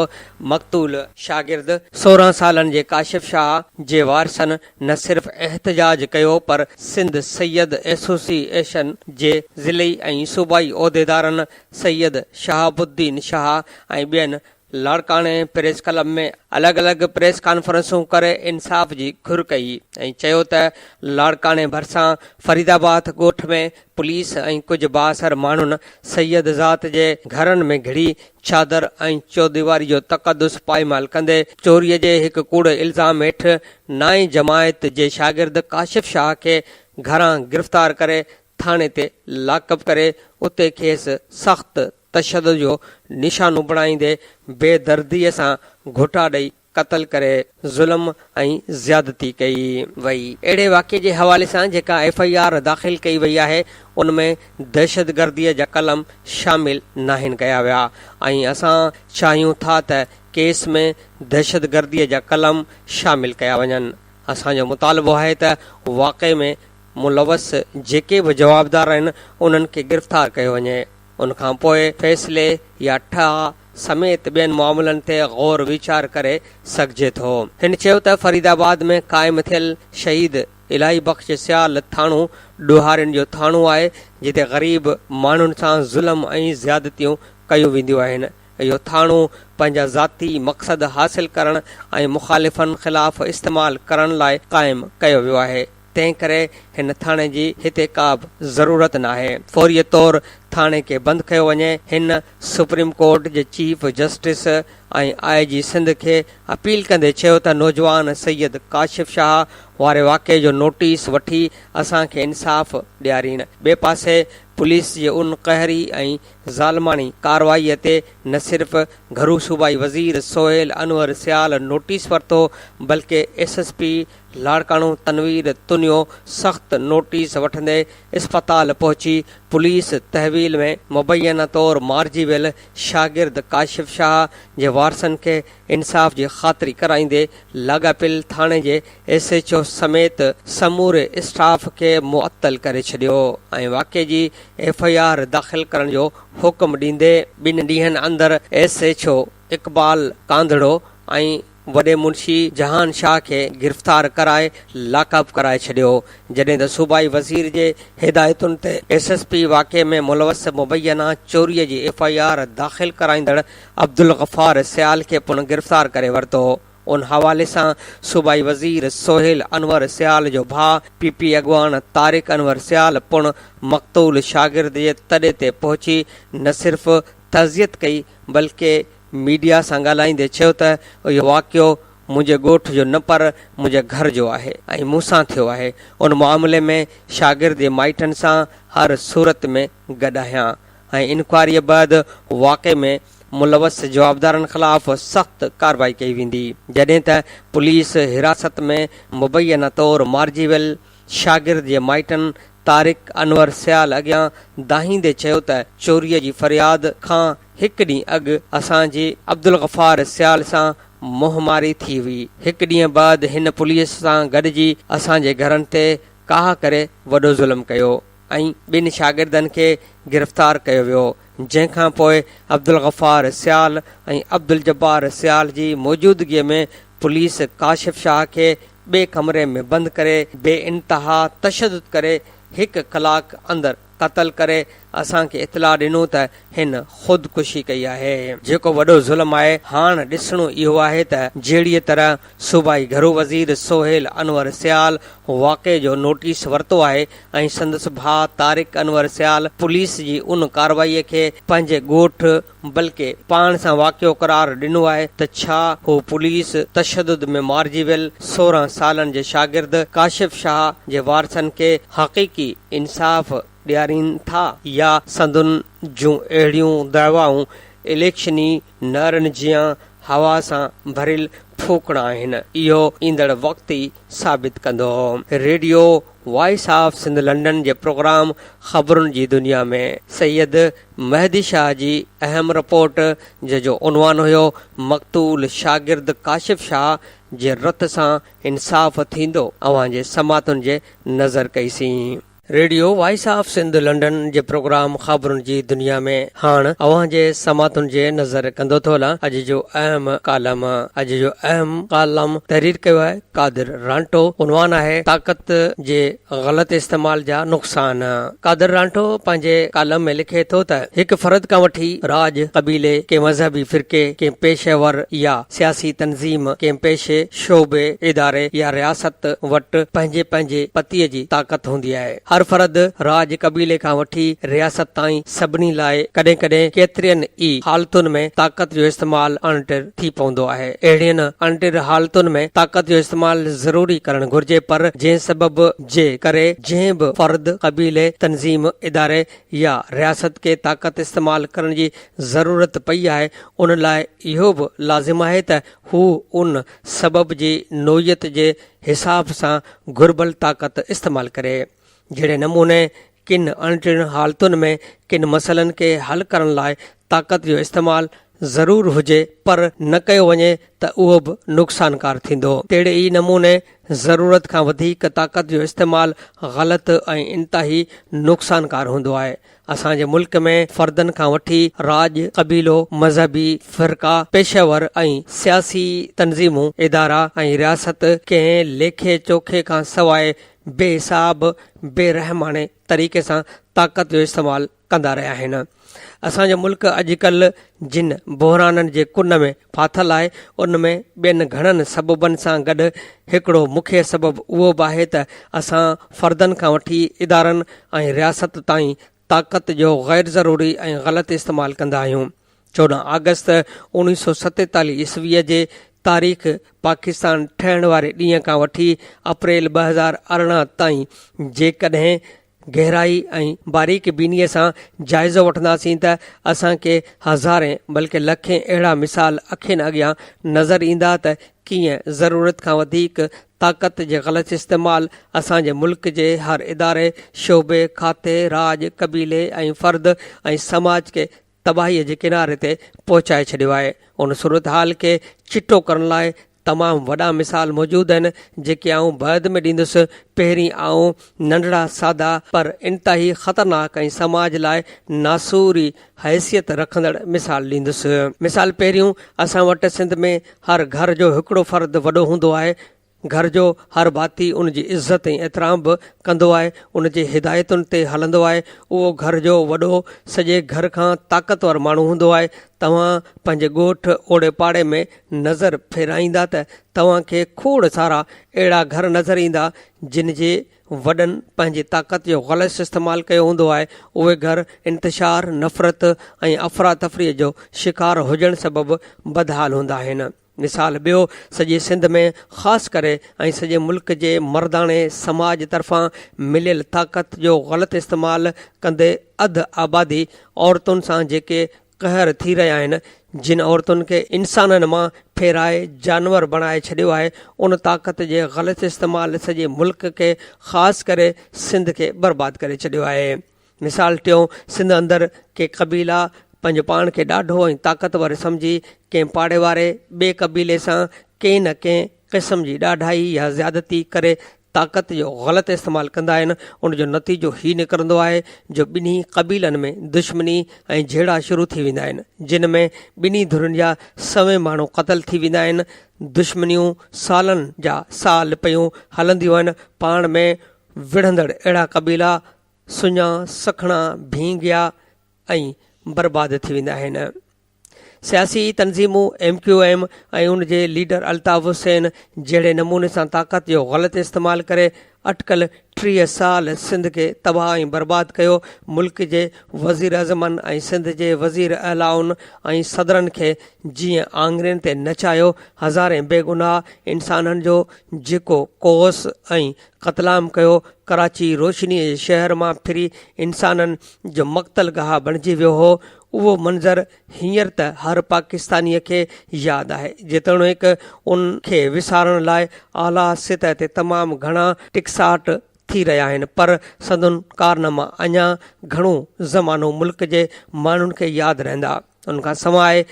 मक़तूल शागिर्द 16 सालनि जे काशिफ शाह जे वारसनि न सिर्फ़ एहतजाज कयो पर सिंध सैयद एसोसिएशन जे ज़िली ऐं सूबाई उहिदेदारनि सैयद शहाबुद्दीन शाह ऐं ॿियनि लाड़काणे प्रेस क्लब में अलॻि अलॻि प्रेस कॉन्फ्रेंसूं करे इंसाफ़ जी घुर कई ऐं चयो त लाड़काणे भरिसां फरीदाबाद ॻोठ में पुलिस ऐं कुझु बासर माण्हुनि सैयद ज़ात जे घरनि में घिड़ी चादर ऐं चौदीवारी जो तक़दुस पाईमाल कंदे चोरीअ जे हिकु कूड़ इल्ज़ाम हेठि नाई जमायत जे शागिर्द काशिफ शाह खे घरां गिरफ़्तार करे थाणे ते लाकअप करे उते खेसि सख़्त तशदुद जो निशानो बणाईंदे बेदर्दीअ सां घुटा ॾेई क़तल करे ज़ुल्म ऐं ज़्यादती कई वई। अहिड़े वाक़े जे हवाले सां जेका FIR दाख़िल कई वई आहे उन में दहशतगर्दीअ जा कलम शामिल नाहिनि कया विया ऐं असां चाहियूं था त केस में दहशतगर्दीअ जा कलम शामिल कया वञनि। असांजो मुतालबो आहे त वाक़े में मुलवस जेके बि जवाबदार आहिनि उन्हनि खे गिरफ़्तार कयो वञे। उनखां पोइ फ़ैसिले या ठाह समेत ॿियनि मामलनि ते गौर वीचार करे सघिजे थो। हिन चयो त फरीदाबाद में क़ाइमु थियल शहीद इलाही बख़्श सियाल थाणो ॾोहारियुनि जो थाणो आहे जिते ग़रीब माण्हुनि सां ज़ुल्म ऐं ज़्यादतियूं कयूं वेंदियूं आहिनि। इहो थाणो पंहिंजा ज़ाती मक़सद हासिल करण ऐं मुख़ालिफ़नि ख़िलाफ़ इस्तेमालु करण लाइ क़ाइमु कयो वियो आहे। तंहिं करे हिन थाणे जी हिते का बि ज़रूरत न आहे। फौरी तौरु थाणे खे बंदि कयो वञे। हिन सुप्रीम कोर्ट जे चीफ जस्टिस ऐं IG सिंध खे अपील कंदे चयो त नौजवान सैयद काशिफ शाह वारे वाक़े जो नोटिस वठी असांखे इंसाफ़ ॾियारीनि। ॿिए पासे पुलिस जे उन कहरी ऐं ज़ालमानी कार्रवाईअ ते न सिर्फ़ घरू सूबाई वज़ीर सोहेल अनवर सियाल नोटिस वरितो बल्कि SSP लाड़काणो तनवीर तुनियो सख़्त नोटिस वठंदे इस्पताल पहुची पुलिस तहवील में मुबैना तौरु मारिजी वियल शागिर्द काशिफ शाह जे वारसनि खे इंसाफ़ जी ख़ातिरी कराईंदे लाॻापियल थाणे जे SHO समेत समूरे स्टाफ खे मुअतल करे छॾियो ऐं वाक़े जी FIR दाख़िल करण जो हुकुम ॾींदे 2 ॾींहनि अंदरि SHO इक़बाल कांधड़ो ऐं वॾे मुंशी जहान शाह खे गिरफ़्तार कराए लाकअप कराए छॾियो। जॾहिं त सूबाई वज़ीर जे हिदायतुनि ते SSP वाक़े में मुलवस मुबैना चोरीअ जी FIR दाख़िल कराईंदड़ अब्दुल गफ़ार सियाल खे पुन गिरफ़्तार करे वरितो। उन हवाले सां सूबाई वज़ीर सोहेल अनवर सियाल जो भाउ PP अॻवान तारिक अनवर सियाल पुण मक़तूल शागिर्द जे तॾे ते पहुची न सिर्फ़ तज़ियत कई बल्कि मीडिया सां ॻाल्हाईंदे चयो त इहो वाक़ियो मुंहिंजे ॻोठ जो न पर मुंहिंजे घर जो आहे ऐं मूंसां थियो आहे। उन मामले में शागिर्द जे माइटनि सां हर सूरत में गॾु आहियां ऐं इनक्वारीअ बैदि वाक़े में मुलवस जवाबदारनि ख़िलाफ़ सख़्त कार्रवाई कई वेंदी। जॾहिं त पुलिस हिरासत में मुबैना तौरु मारिजी वियल शागिर्द जे माइटनि तारिक अनवर सियाल अॻियां दाहींदे चयो त चोरीअ जी फ़रियाद खां हिकु ॾींहुं अॻु असांजी अब्दुल गफ़ार सियाल सां मुंहमारी थी हुई। हिकु ॾींहुं बाद हिन पुलिस सां गॾिजी असांजे घरनि ते काह करे वॾो ज़ुल्म कयो ऐं 2 शागिर्दनि खे गिरफ़्तार कयो वियो। जंहिंखां पोइ अब्दुल गफ़ार सियाल ऐं अब्दुल जब्बार सियाल जी मौजूदगीअ में पुलिस काशिफ शाह खे ॿिए कमरे में बंदि करे बेइंतहा तशदुद करे 1 कलाक अंदरि क़तल करे असांखे इतला ॾिनो त हिन ख़ुदकुशी कई आहे। जेको वॾो ज़ुल्म आहे। हाणे ॾिसणो इहो आहे त जहिड़ीअ तरह सूबाई घरू वज़ीर सोहेल अनवर सियाल वाक़े जो नोटिस वरितो आहे ऐं संदसि भाउ तारिक अनवर सियाल पुलिस जी उन कार्रवाईअ खे पंहिंजे ॻोठ बल्कि पाण सां वाक़ियो करार ॾिनो आहे त छा हू पुलिस तशदुद में मारिजी वियल 16 सालनि जे शागिर्द काशिफ शाह जे वारसनि खे हक़ीक़ी इंसाफ़ ॾियारीनि था या संदुन जूं अहिड़ियूं दवाऊं इलेक्शनी नरनि जीअं हवा सां भरियल फूकणा आहिनि। इहो ईंदड़ वक़्त ई साबित कंदो। Radio voice of Sindh London जे प्रोग्राम ख़बरुनि जी दुनिया में सैयद महदी शाह जी अहम रिपोर्ट जंहिंजो उनवान हुयो मक़तूल शागिर्द काशिफ शाह जे रत सां इंसाफ़ थींदो अवां जे समातुनि जे नज़र कईसीं। Radio voice of Sindh London जे प्रोग्राम ख़बरुनि जी दुनिया में हाणे अवां जे समातुनि जे नज़र कंदो थो हलां अॼु जो अहम कालम तहरीर कयो आहे कादिर रांटो। उनवान आहे ताक़त जे ग़लत इस्तेमाल जा नुक़सान। कादिर रांटो पंहिंजे कालम में लिखे थो त हिकु फ़र्द खां वठी राज कबीले के मज़हबी फ़िरके के पेशेवर या सियासी तंज़ीम के पेशे शोबे इदारे या रियासत वटि पंहिंजे पंहिंजे पतीअ जी ताक़त हूंदी आहे। हर फ़र्द राज कबीले खां वठी रियासत ताईं सभिनी लाइ कॾहिं कॾहिं केतिरनि ई हालतुनि में ताक़त जो इस्तेमाल अणटिर थी पवंदो आहे। अहिड़ियुनि अणटिर हालतुनि में ताक़त जो इस्तेमाल ज़रूरी करणु घुर्जे पर जंहिं सबब जे करे जंहिं बि फ़र्द कबीले तंज़ीम इदारे या रियासत खे ताक़त इस्तेमाल करण जी ज़रूरत पई आहे उन लाइ इहो बि लाज़िम आहे त हू उन सबब जी नोयत जे हिसाब सां घुर्बल ताक़त इस्तेमाल करे। जहिड़े नमूने किन अणटिण हालतुनि में किन मसइलनि खे हल करण लाइ ताक़त जो इस्तेमाल ज़रूर हुजे पर न कयो वञे त उहो बि नुक़सानकार थींदो। तहिड़े ई नमूने ज़रूरत खां वधीक ताक़त जो इस्तेमाल ग़लति ऐं इंतिहाई नुक़सानकार हूंदो आहे। असांजे मुल्क में फ़र्दनि खां वठी राज कबीलो मज़हबी फ़िरका पेशेवर ऐं सियासी तंज़ीमूं इदारा ऐं रियासत कंहिं लेखे चोखे खां सवाइ बेहिसाब बेरहमाने तरीक़े सां ताक़त जो इस्तेमाल कंदा रहिया आहिनि। असांजो मुल्क अॼुकल्ह जिन बहराननि जे कुन में फाथल आहे उन में ॿियनि घणनि सबबनि सां गॾु हिकिड़ो मुख्य सबबु उहो बि आहे त असां फ़र्दनि खां वठी इदारनि ऐं रियासत ताईं ताक़त जो ग़ैर ज़रूरी ऐं ग़लति इस्तेमालु कंदा आहियूं। 14 अगस्त 1947 ईस्वीअ जे तारीख़ पाकिस्तान ठहिण वारे ॾींहं खां वठी अप्रैल 2018 ताईं जेकॾहिं गहराई ऐं बारीक बीनीअ सां जाइज़ो वठंदासीं त असांखे हज़ारे बल्कि लखे अहिड़ा मिसाल अखियुनि अॻियां नज़र ईंदा त कीअं ज़रूरत खां वधीक ताक़त जे ग़लति इस्तेमाल असांजे मुल्क जे हर इदारे शोबे खाते राज कबीले ऐं फ़र्द ऐं समाज खे तबाहीअ जे किनारे ते पहुचाए छॾियो आहे। उन सूरत हाल खे चिटो करण लाइ तमामु वॾा मिसाल मौजूदु आहिनि जेके आऊं बैदि में ॾींदुसि। पहिरीं आऊं नंढड़ा सादा पर इंतिहाई ख़तरनाक ऐं समाज लाइ नासूरी हैसियत रखंदड़ मिसाल ॾींदुसि। मिसाल पहिरियों असां वटि सिंध में हर घर जो हिकिड़ो फ़र्द वॾो हूंदो आहे। घर जो हर भाती उन जी इज़त ऐं एतिराम बि कंदो आहे उन जे हिदायतुनि ते हलंदो आहे। उहो घर जो वॾो सॼे घर खां ताक़तवर माण्हू हूंदो आहे। तव्हां पंहिंजे ॻोठ ओड़े पाड़े में नज़र फेराईंदा त तव्हांखे खोड़ सारा अहिड़ा घर नज़र ईंदा जिन जे वॾनि पंहिंजी ताक़त जो ग़लति इस्तेमालु कयो हूंदो आहे। उहे घर इंतिशार नफ़रत ऐं अफ़रा तफ़रीअ जो शिकार हुजण सबबि बदहाल हूंदा आहिनि। मिसाल ॿियो सॼे सिंध में ख़ासि करे ऐं सॼे मुल्क जे मर्दाणे समाज तरफ़ां मिलियल ताक़त जो ग़लति इस्तेमालु कंदे अधु आबादी औरतुनि सां जेके कहर थी रहिया आहिनि जिन औरतुनि खे इंसाननि मां फेराए जानवर बणाए छॾियो आहे उन ताक़त जे ग़लति इस्तेमालु सॼे मुल्क खे ख़ासि करे सिंध खे बर्बादु करे छॾियो आहे। मिसाल टियों सिंध अंदरि के क़बीला पंहिंजो पाण खे ॾाढो ऐं ताक़तवर सम्झी कंहिं पाड़े वारे ॿिए क़बीले सां कंहिं न कंहिं क़िस्म जी ॾाढाई या ज़्यादती करे ताक़त जो ग़लति इस्तेमालु कंदा आहिनि। उनजो नतीजो ही निकिरंदो आहे जो ॿिन्ही क़बीलनि में दुश्मनी ऐं झेड़ा शुरू थी वेंदा आहिनि जिन में ॿिन्ही धुरनि जा सवे माण्हू क़तल थी वेंदा आहिनि। दुश्मनियूं सालनि जा साल पियूं हलंदियूं आहिनि। पाण में विढ़ंदड़ अहिड़ा क़बीला सुञा सखणा भींगिया ऐं बर्बाद थी वेंदा आहिनि। सियासी तंज़ीमूं MQM ऐं उन जे लीडर अल्ताफ़ हुसैन जहिड़े नमूने सां ताक़त जो ग़लति इस्तेमालु करे अटकल 30 साल सिंध खे तबाह ऐं बर्बाद कयो। मुल्क जे वज़ीर अज़मन ऐं सिंध जे वज़ीर अलाउन ऐं सदरनि खे जीअं आङिरियुनि ते नचायो। हज़ारे बेगुनाह इंसाननि जो जेको कोस ऐं क़तलाम कयो। कराची रोशनीअ जे शहर मां फिरी इंसाननि जो मक़्तलगाह बणिजी वियो हो। उहो मंज़र हींअर त हर पाकिस्तानीअ खे यादि आहे, जेतोणीकि उन खे विसारण लाइ आला सतह ते तमामु घणा टिकसाट थी रहिया आहिनि, पर संदुनि कारनामा अञा घणो ज़मानो मुल्क जे माण्हुनि खे यादि रहंदा। उनखां सवाइ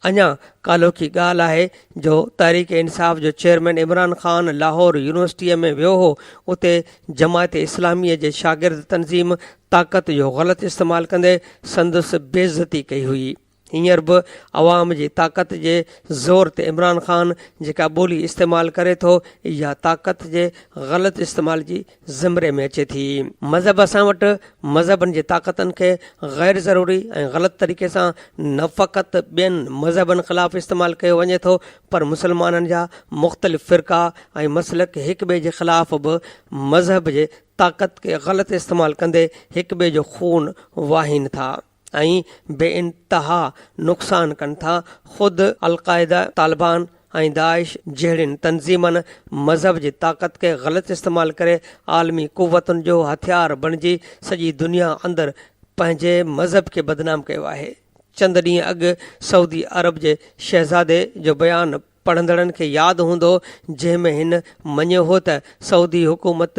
अञा कालोखी ॻाल्हि आहे जो तहरीक इंसाफ़ जो चेयरमैन इमरान ख़ान लाहौर यूनिवर्सिटीअ में वियो हो। उते जमायत इस्लामीअ जे शागिर्द तंज़ीम ताक़त जो ग़लति इस्तेमालु कंदे संदसि बेइज़ती कई हुई। हींअर बि अवाम जी ताक़त जे ज़ोर ते इमरान ख़ान जेका ॿोली इस्तेमालु करे थो, इहा ताक़त जे ग़लति इस्तेमाल जी ज़िमरे में अचे थी। मज़हब असां वटि मज़हबनि जे ताक़तनि खे ग़ैर ज़रूरी ऐं ग़लति तरीक़े सां न फ़क़ति ॿियनि मज़हबनि ख़िलाफ़ु इस्तेमालु कयो वञे थो, पर मुस्लमाननि जा मुख़्तलिफ़ फ़िरक़ा ऐं मसलक हिक ॿिए जे ख़िलाफ़ बि मज़हब जे ताक़त खे ग़लति इस्तेमालु कंदे हिक ॿिए जो खून वाहीनि था ऐं बेइंतहा नुक़सानु कनि था। ख़ुदि अलक़ाइदा, तालिबान ऐं दाइश जहिड़ियुनि तंज़ीमनि मज़हब जी ताक़त खे ग़लति इस्तेमालु करे आलमी क़ुव्वतुनि जो हथियार बणिजी सॼी दुनिया अंदरि पंहिंजे मज़हब खे बदनाम कयो आहे। चंद ॾींहं अॻु सऊदी अरब जे शहज़ादे जो बयानु पढ़ंदड़नि खे यादि हूंदो, जंहिंमें हिन मञियो हो त सऊदी हुकूमत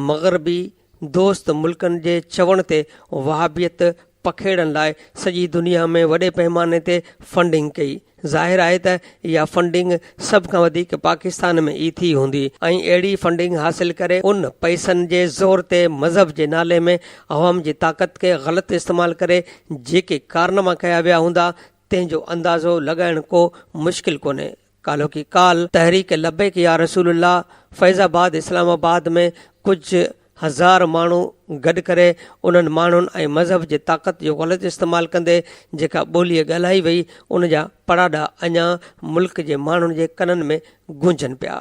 मग़रबी दोस्त मुल्कनि जे चवण ते वहाबियत पखेड़नि लाइ सॼी दुनिया में वॾे पैमाने ते फंडिंग कई। ज़ाहिर आहे त इहा फंडिंग सभ खां वधीक पाकिस्तान में ई थी हूंदी ऐं अहिड़ी फंडिंग हासिल करे उन पैसनि जे ज़ोर ते मज़हब जे नाले में अवाम जी ताक़त खे ग़लति इस्तेमालु करे जेके कारनामा कया विया हूंदा, तंहिंजो अंदाज़ो लॻाइण को मुश्किल कोन्हे। कालो की काल तहरीक लब्बैक या रसूलुल्लाह फैज़ाबाद इस्लामाबाद में कुझु हज़ार माण्हू गॾु करे उन्हनि माण्हुनि ऐं मज़हब जे ताक़त जो ग़लति इस्तेमालु कंदे जेका ॿोलीअ ॻाल्हाई वई, उन जा पड़ाॾा अञा मुल्क जे माण्हुनि जे कननि में गूंजनि पिया।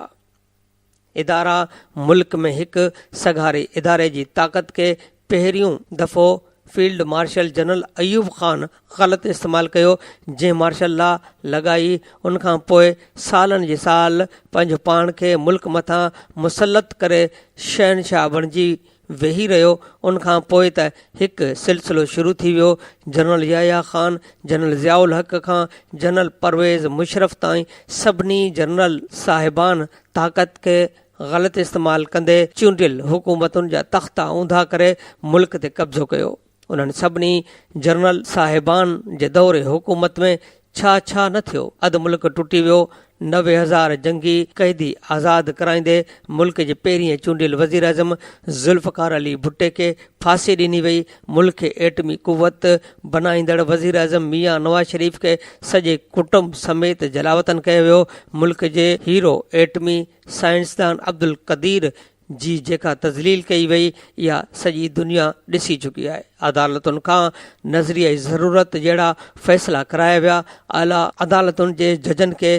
इदारा मुल्क में हिकु सगारे इदारे जी ताक़त खे पहिरियों दफ़ो field marshal general Ayub Khan ग़लति इस्तेमालु कयो, जंहिं मार्शल लॉ लॻाई। उनखां पोइ सालनि जे साल पंहिंजो पाण खे मुल्क मथां मुसलत करे शहनशाह बणिजी वेही रहियो। उनखां पोइ त हिकु सिलसिलो शुरू थी वियो। जनरल याया ख़ान, जनरल ज़ियाउल हक़ खां जनरल परवेज़ मुशरफ ताईं सभिनी जनरल साहिबान ताक़त खे ग़लति इस्तेमालु कंदे चूंडियल हुकूमतुनि जा तख़्ता ऊंधा करे मुल्क ते कब्ज़ो कयो। उन्हनि सभिनी जनरल साहिबान जे दौरे हुकूमत में छा छा न थियो। अधु मुल्क टुटी वियो। 90,000 जंगी क़ैदी आज़ादु कराईंदे मुल्क जे पहिरीं चूंडियल वज़ीर अज़म ज़ुल्फ़कार अली भुट्टे खे फांसी ॾिनी वई। मुल्क खे एटमी क़ुव्वत बनाईंदड़ वज़ीर अज़म मियां नवाज़ शरीफ़ खे सॼे कुटुंब समेत जलावतन कयो वियो। मुल्क जे हीरो एटमी साइंसदान अब्दुल क़दीर जी जेका तज़लील कई वई, इहा सॼी दुनिया ॾिसी चुकी आहे। अदालतुनि खां नज़रिया ज़रूरत जहिड़ा फ़ैसिला कराया विया। आला अदालतुनि जे जजनि खे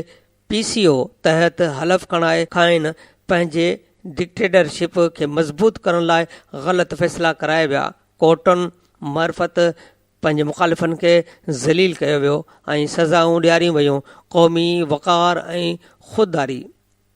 PCO तहत हलफ़ खाइनि पंहिंजे डिक्टेटरशिप खे मज़बूत करण लाइ ग़लति फ़ैसिला कराया विया। कोर्टुनि मार्फत पंहिंजे मुख़ालिफ़नि खे ज़लील कयो वियो ऐं सज़ाऊं ॾियारियूं वयूं। क़ौमी वक़ार ऐं ख़ुददारी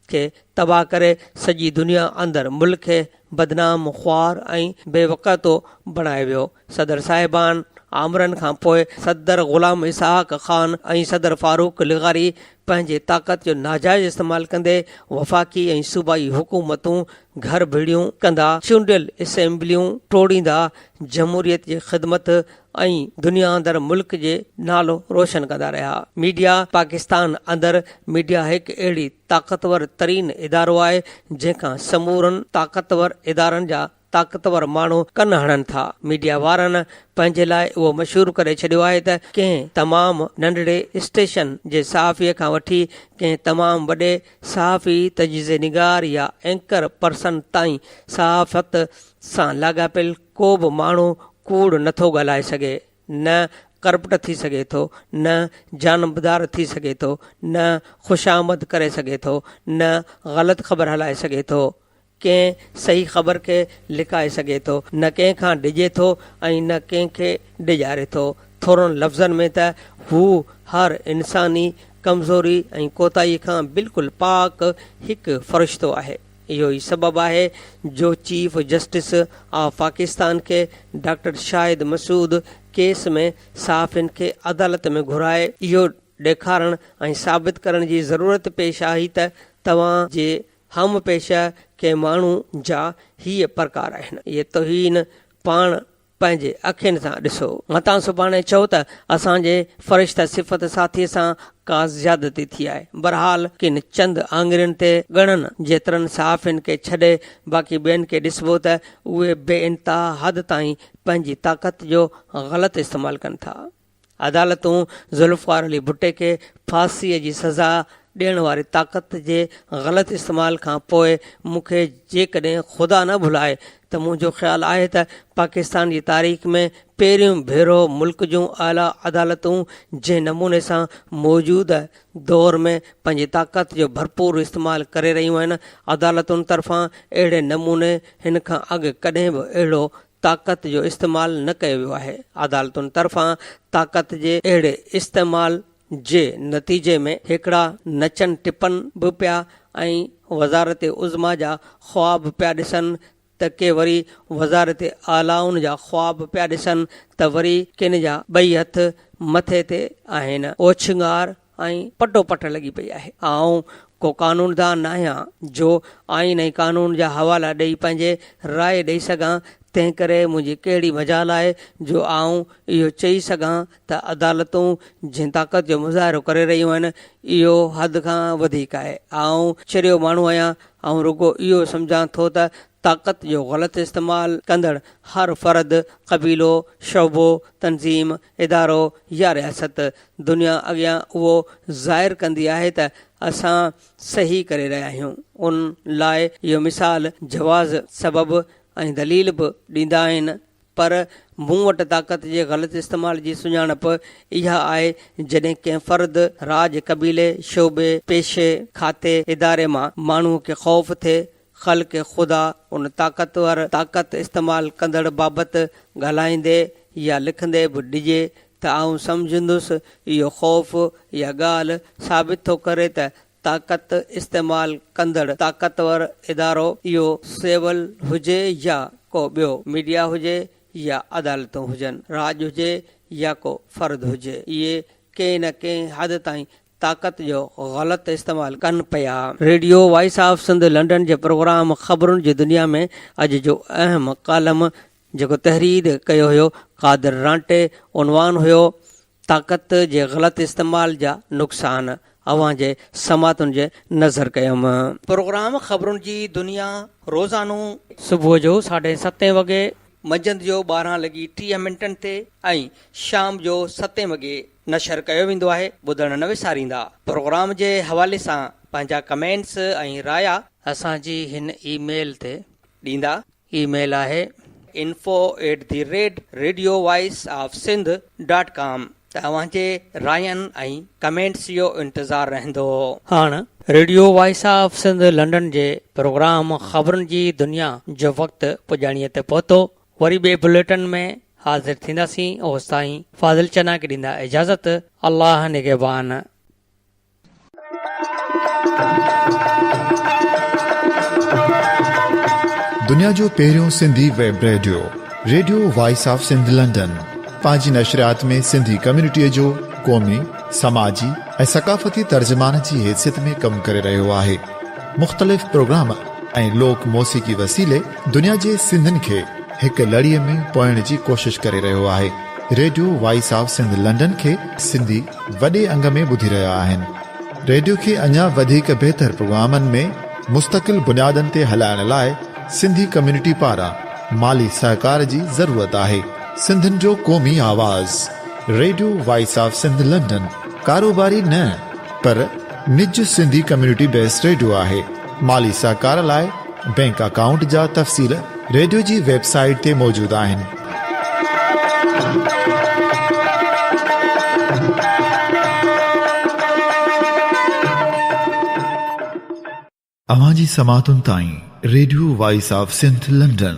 खे तबाह करे सॼी दुनिया अंदरि मुल्क खे बदनाम, ख़्वार ऐं बेवक़तो बणायो वियो। सदर साहिबान आमरनि खां पोइ सदर ग़ुलाम इसहाक़ ख़ान ऐं सदर फारूक लिगारी पंहिंजे ताक़त जो नाजाइज़ इस्तेमालु कंदे वफ़ाक़ी ऐं सूबाई हुकूमतूं घर भीड़ियूं कंदा, चूंडियल असेंबलियूं टोड़ींदा, जमहूरियत जी ख़िदमत ऐं दुनिया अंदरि मुल्क जे नालो रोशन कंदा रहिया। मीडिया पाकिस्तान अंदरि मीडिया हिकु अहिड़ी ताक़तवर तरीन इदारो आहे जंहिंखां समूरनि ताक़तवर इदारनि जा ताक़तवर माण्हू कन हणनि था। मीडिया वारनि पंहिंजे लाइ उहो मशहूरु करे छॾियो आहे त कंहिं तमामु नंढड़े स्टेशन जे सहाफ़ीअ खां वठी कंहिं तमामु वॾे सहाफ़ी, तजीज़े निगार या एंकर पर्सन ताईं सहाफ़त सां लाॻापियल को बि माण्हू कूड़ नथो ॻाल्हाए सघे, न करपट थी सघे थो, न जानबदार थी सघे थो, न ख़ुशामद करे सघे थो, न ग़लति ख़बर हलाए सघे थो, कंहिं सही ख़बर खे लिकाए सघे थो, न कंहिंखां डिॼे थो ऐं न कंहिंखे डिॼारे थो। थोरनि लफ़्ज़नि में त हू हर इंसानी कमज़ोरी ऐं कोताही खां बिल्कुलु पाक हिकु फ़रिश्तो आहे। इहो ई सबबु आहे जो चीफ जस्टिस ऑफ पाकिस्तान खे डॉक्टर शाहिद मसूद केस में साफ़िन खे अदालत में घुराए इहो ॾेखारण ऐं साबित करण जी ज़रूरत पेश आई त तव्हां जे हम पेशा के माण्हू जा हीअ प्रकार आहिनि। इहे तौहीन पाण पंहिंजे अखियुनि सां ॾिसो। मतां सुभाणे चओ त असांजे फ़रिश्ता सिफ़त साथीअ सां का ज़्यादती थी आहे। बहरहाल किन चंद आङिरियुनि ते ॻणनि जेतिरनि सहाफ़िन खे छॾे बाक़ी ॿियनि खे ॾिसबो त उहे बेइंतहा हद ताईं पंहिंजी ताक़त जो ग़लति इस्तेमालु कनि था। अदालतूं ज़ुल्फ़िकार अली भुट्टे खे फांसीअ जी सज़ा ॾियण वारी ताक़त जे ग़लति इस्तेमाल खां पोइ मूंखे जेकॾहिं ख़ुदा न भुलाए त मुंहिंजो ख़्यालु आहे त पाकिस्तान जी तारीख़ में पहिरियों भेरो मुल्क जूं आला अदालतूं जंहिं नमूने सां मौजूदु दौर में पंहिंजी ताक़त जो भरपूर इस्तेमालु करे रहियूं आहिनि, अदालतुनि तरफ़ां अहिड़े नमूने हिन खां अॻु कॾहिं बि अहिड़ो ताक़त जो इस्तेमालु न कयो वियो आहे। अदालतुनि तरफ़ां ताक़त जे अहिड़े इस्तेमालु जे नतीजे में हिकिड़ा नचन टिपन बि पिया ऐं वज़ारत उज़मा जा ख़्वाब पिया ॾिसनि त के वरी वज़ारत आलाउनि जा ख़्वाब पिया ॾिसनि त वरी किन जा ॿई हथ मथे ते आहिनि। ओछंगार ऐं पटो पट लॻी पई आहे। ऐं को कानूनदान न आहियां जो आइन ऐं कानून जा हवाला ॾेई पंहिंजे राय ॾेई सघां। तंहिं करे मुंहिंजी कहिड़ी मजाल आहे जो आऊं इहो चई सघां त अदालतूं जंहिं ताक़त जो मुज़ाहिरो करे रहियूं आहिनि इहो हद खां वधीक आहे। आऊं चरियो माण्हू आहियां ऐं रुॻो इहो सम्झां थो त ताक़त जो ग़लति इस्तेमालु कंदड़ हर फ़र्द, क़बीलो, शोबो, तनज़ीम, इदारो या रियासत दुनिया अॻियां उहो ज़ाहिर कंदी आहे त असां सही करे रहिया आहियूं। उन लाइ इहो मिसाल जवाज़ सबबु ऐं दलील बि ॾींदा आहिनि, पर मूं वटि ताक़त जे ग़लति इस्तेमाल जी सुञाणप इहा आहे जॾहिं कंहिं फ़र्द, राज, कबीले, शोबे, पेशे, खाते, इदारे मां माण्हूअ खे ख़ौफ़ थिए, ख़ल्क़ ख़ुदा उन ताक़तवर ताक़त इस्तेमालु कंदड़ बाबति ॻाल्हाईंदे या लिखंदे बि ॾिजे त आऊं सम्झंदुसि इहो ख़ौफ़ या ॻाल्हि साबित थो करे त ताक़त इस्तेमालु कंदड़ ताक़तवर इदारो इहो सिविल हुजे या को ॿियो, मीडिया हुजे या अदालतूं हुजनि, राज हुजे या को फ़र्द हुजे, इहे कंहिं न कंहिं हद ताईं ताक़त जो ग़लति इस्तेमालु कनि पिया। Radio voice of Sindh London जे प्रोग्राम ख़बरुनि जी दुनिया में अॼु जो अहम कालम जेको तहरीर कयो हुयो कादिर रांटे, उनवान हुयो ताक़त जे ग़लति इस्तेमाल जा नुक़सान। अवां जे समातुनि जे नज़र कयुमि। प्रोग्राम ख़बरुनि जी दुनिया रोज़ानो सुबुह जो 7:30 वॻे, मंझंदि जो 12:30 ते ऐं शाम जो 7 वॻे नशर कयो वेंदो आहे। ॿुधण न विसारींदा। प्रोग्राम जे हवाले सां पंहिंजा कमेंट्स ऐं राया असांजी हिन ईमेल ते ॾींदा। ईमेल आहे info@radiovoiceofsindh.com। तव्हांजे रायनि ऐं कमेंट्स जो इंतज़ारु रहंदो। हाणे radio voice of Sindh London जे प्रोग्राम ख़बरुनि जी दुनिया जो वक़्तु पुॼाणीअ ते पहुतो। वरी ॿिए बुलेटिन में हाज़िर थींदासीं। ओसि ताईं फाज़िल चना खे ॾींदा इजाज़त। अल्लाह निगहबान। दुनिया जो पहिरियों Sindhi web radio, radio voice of Sindh London पंहिंजी नशरियात में सिंधी कम्यूनिटीअ जो क़ौमी, समाजी ऐं सक़ाफ़ती तर्जुमान जी हैसियत में कमु करे रहियो आहे। मुख़्तलिफ़ प्रोग्राम ऐं लोक मौसीक़ी वसीले दुनिया जे सिंधियुनि खे हिकु लड़ीअ में पोइण जी कोशिश करे रहियो आहे। Radio voice of Sindh London खे सिंधी वॾे अंग में ॿुधी रहिया आहिनि। रेडियो खे अञा वधीक बहितर प्रोग्रामनि में मुस्तक़िल बुनियादनि ते हलाइण लाइ सिंधी कम्यूनिटी पारां माली सहकार जी ज़रूरत आहे। सिंधियुनि जो क़ौमी आवाज़ radio voice of Sindh London कारोबारी न पर निज सिंधी कम्यूनिटी बेस्ड रेडियो आहे। माली सहकार लाइ बैंक अकाउंट जा तफ़सील रेडियो जी वेबसाइट ते मौजूदु आहिनि। अवां जी समातुनि ताईं radio voice of Sindh London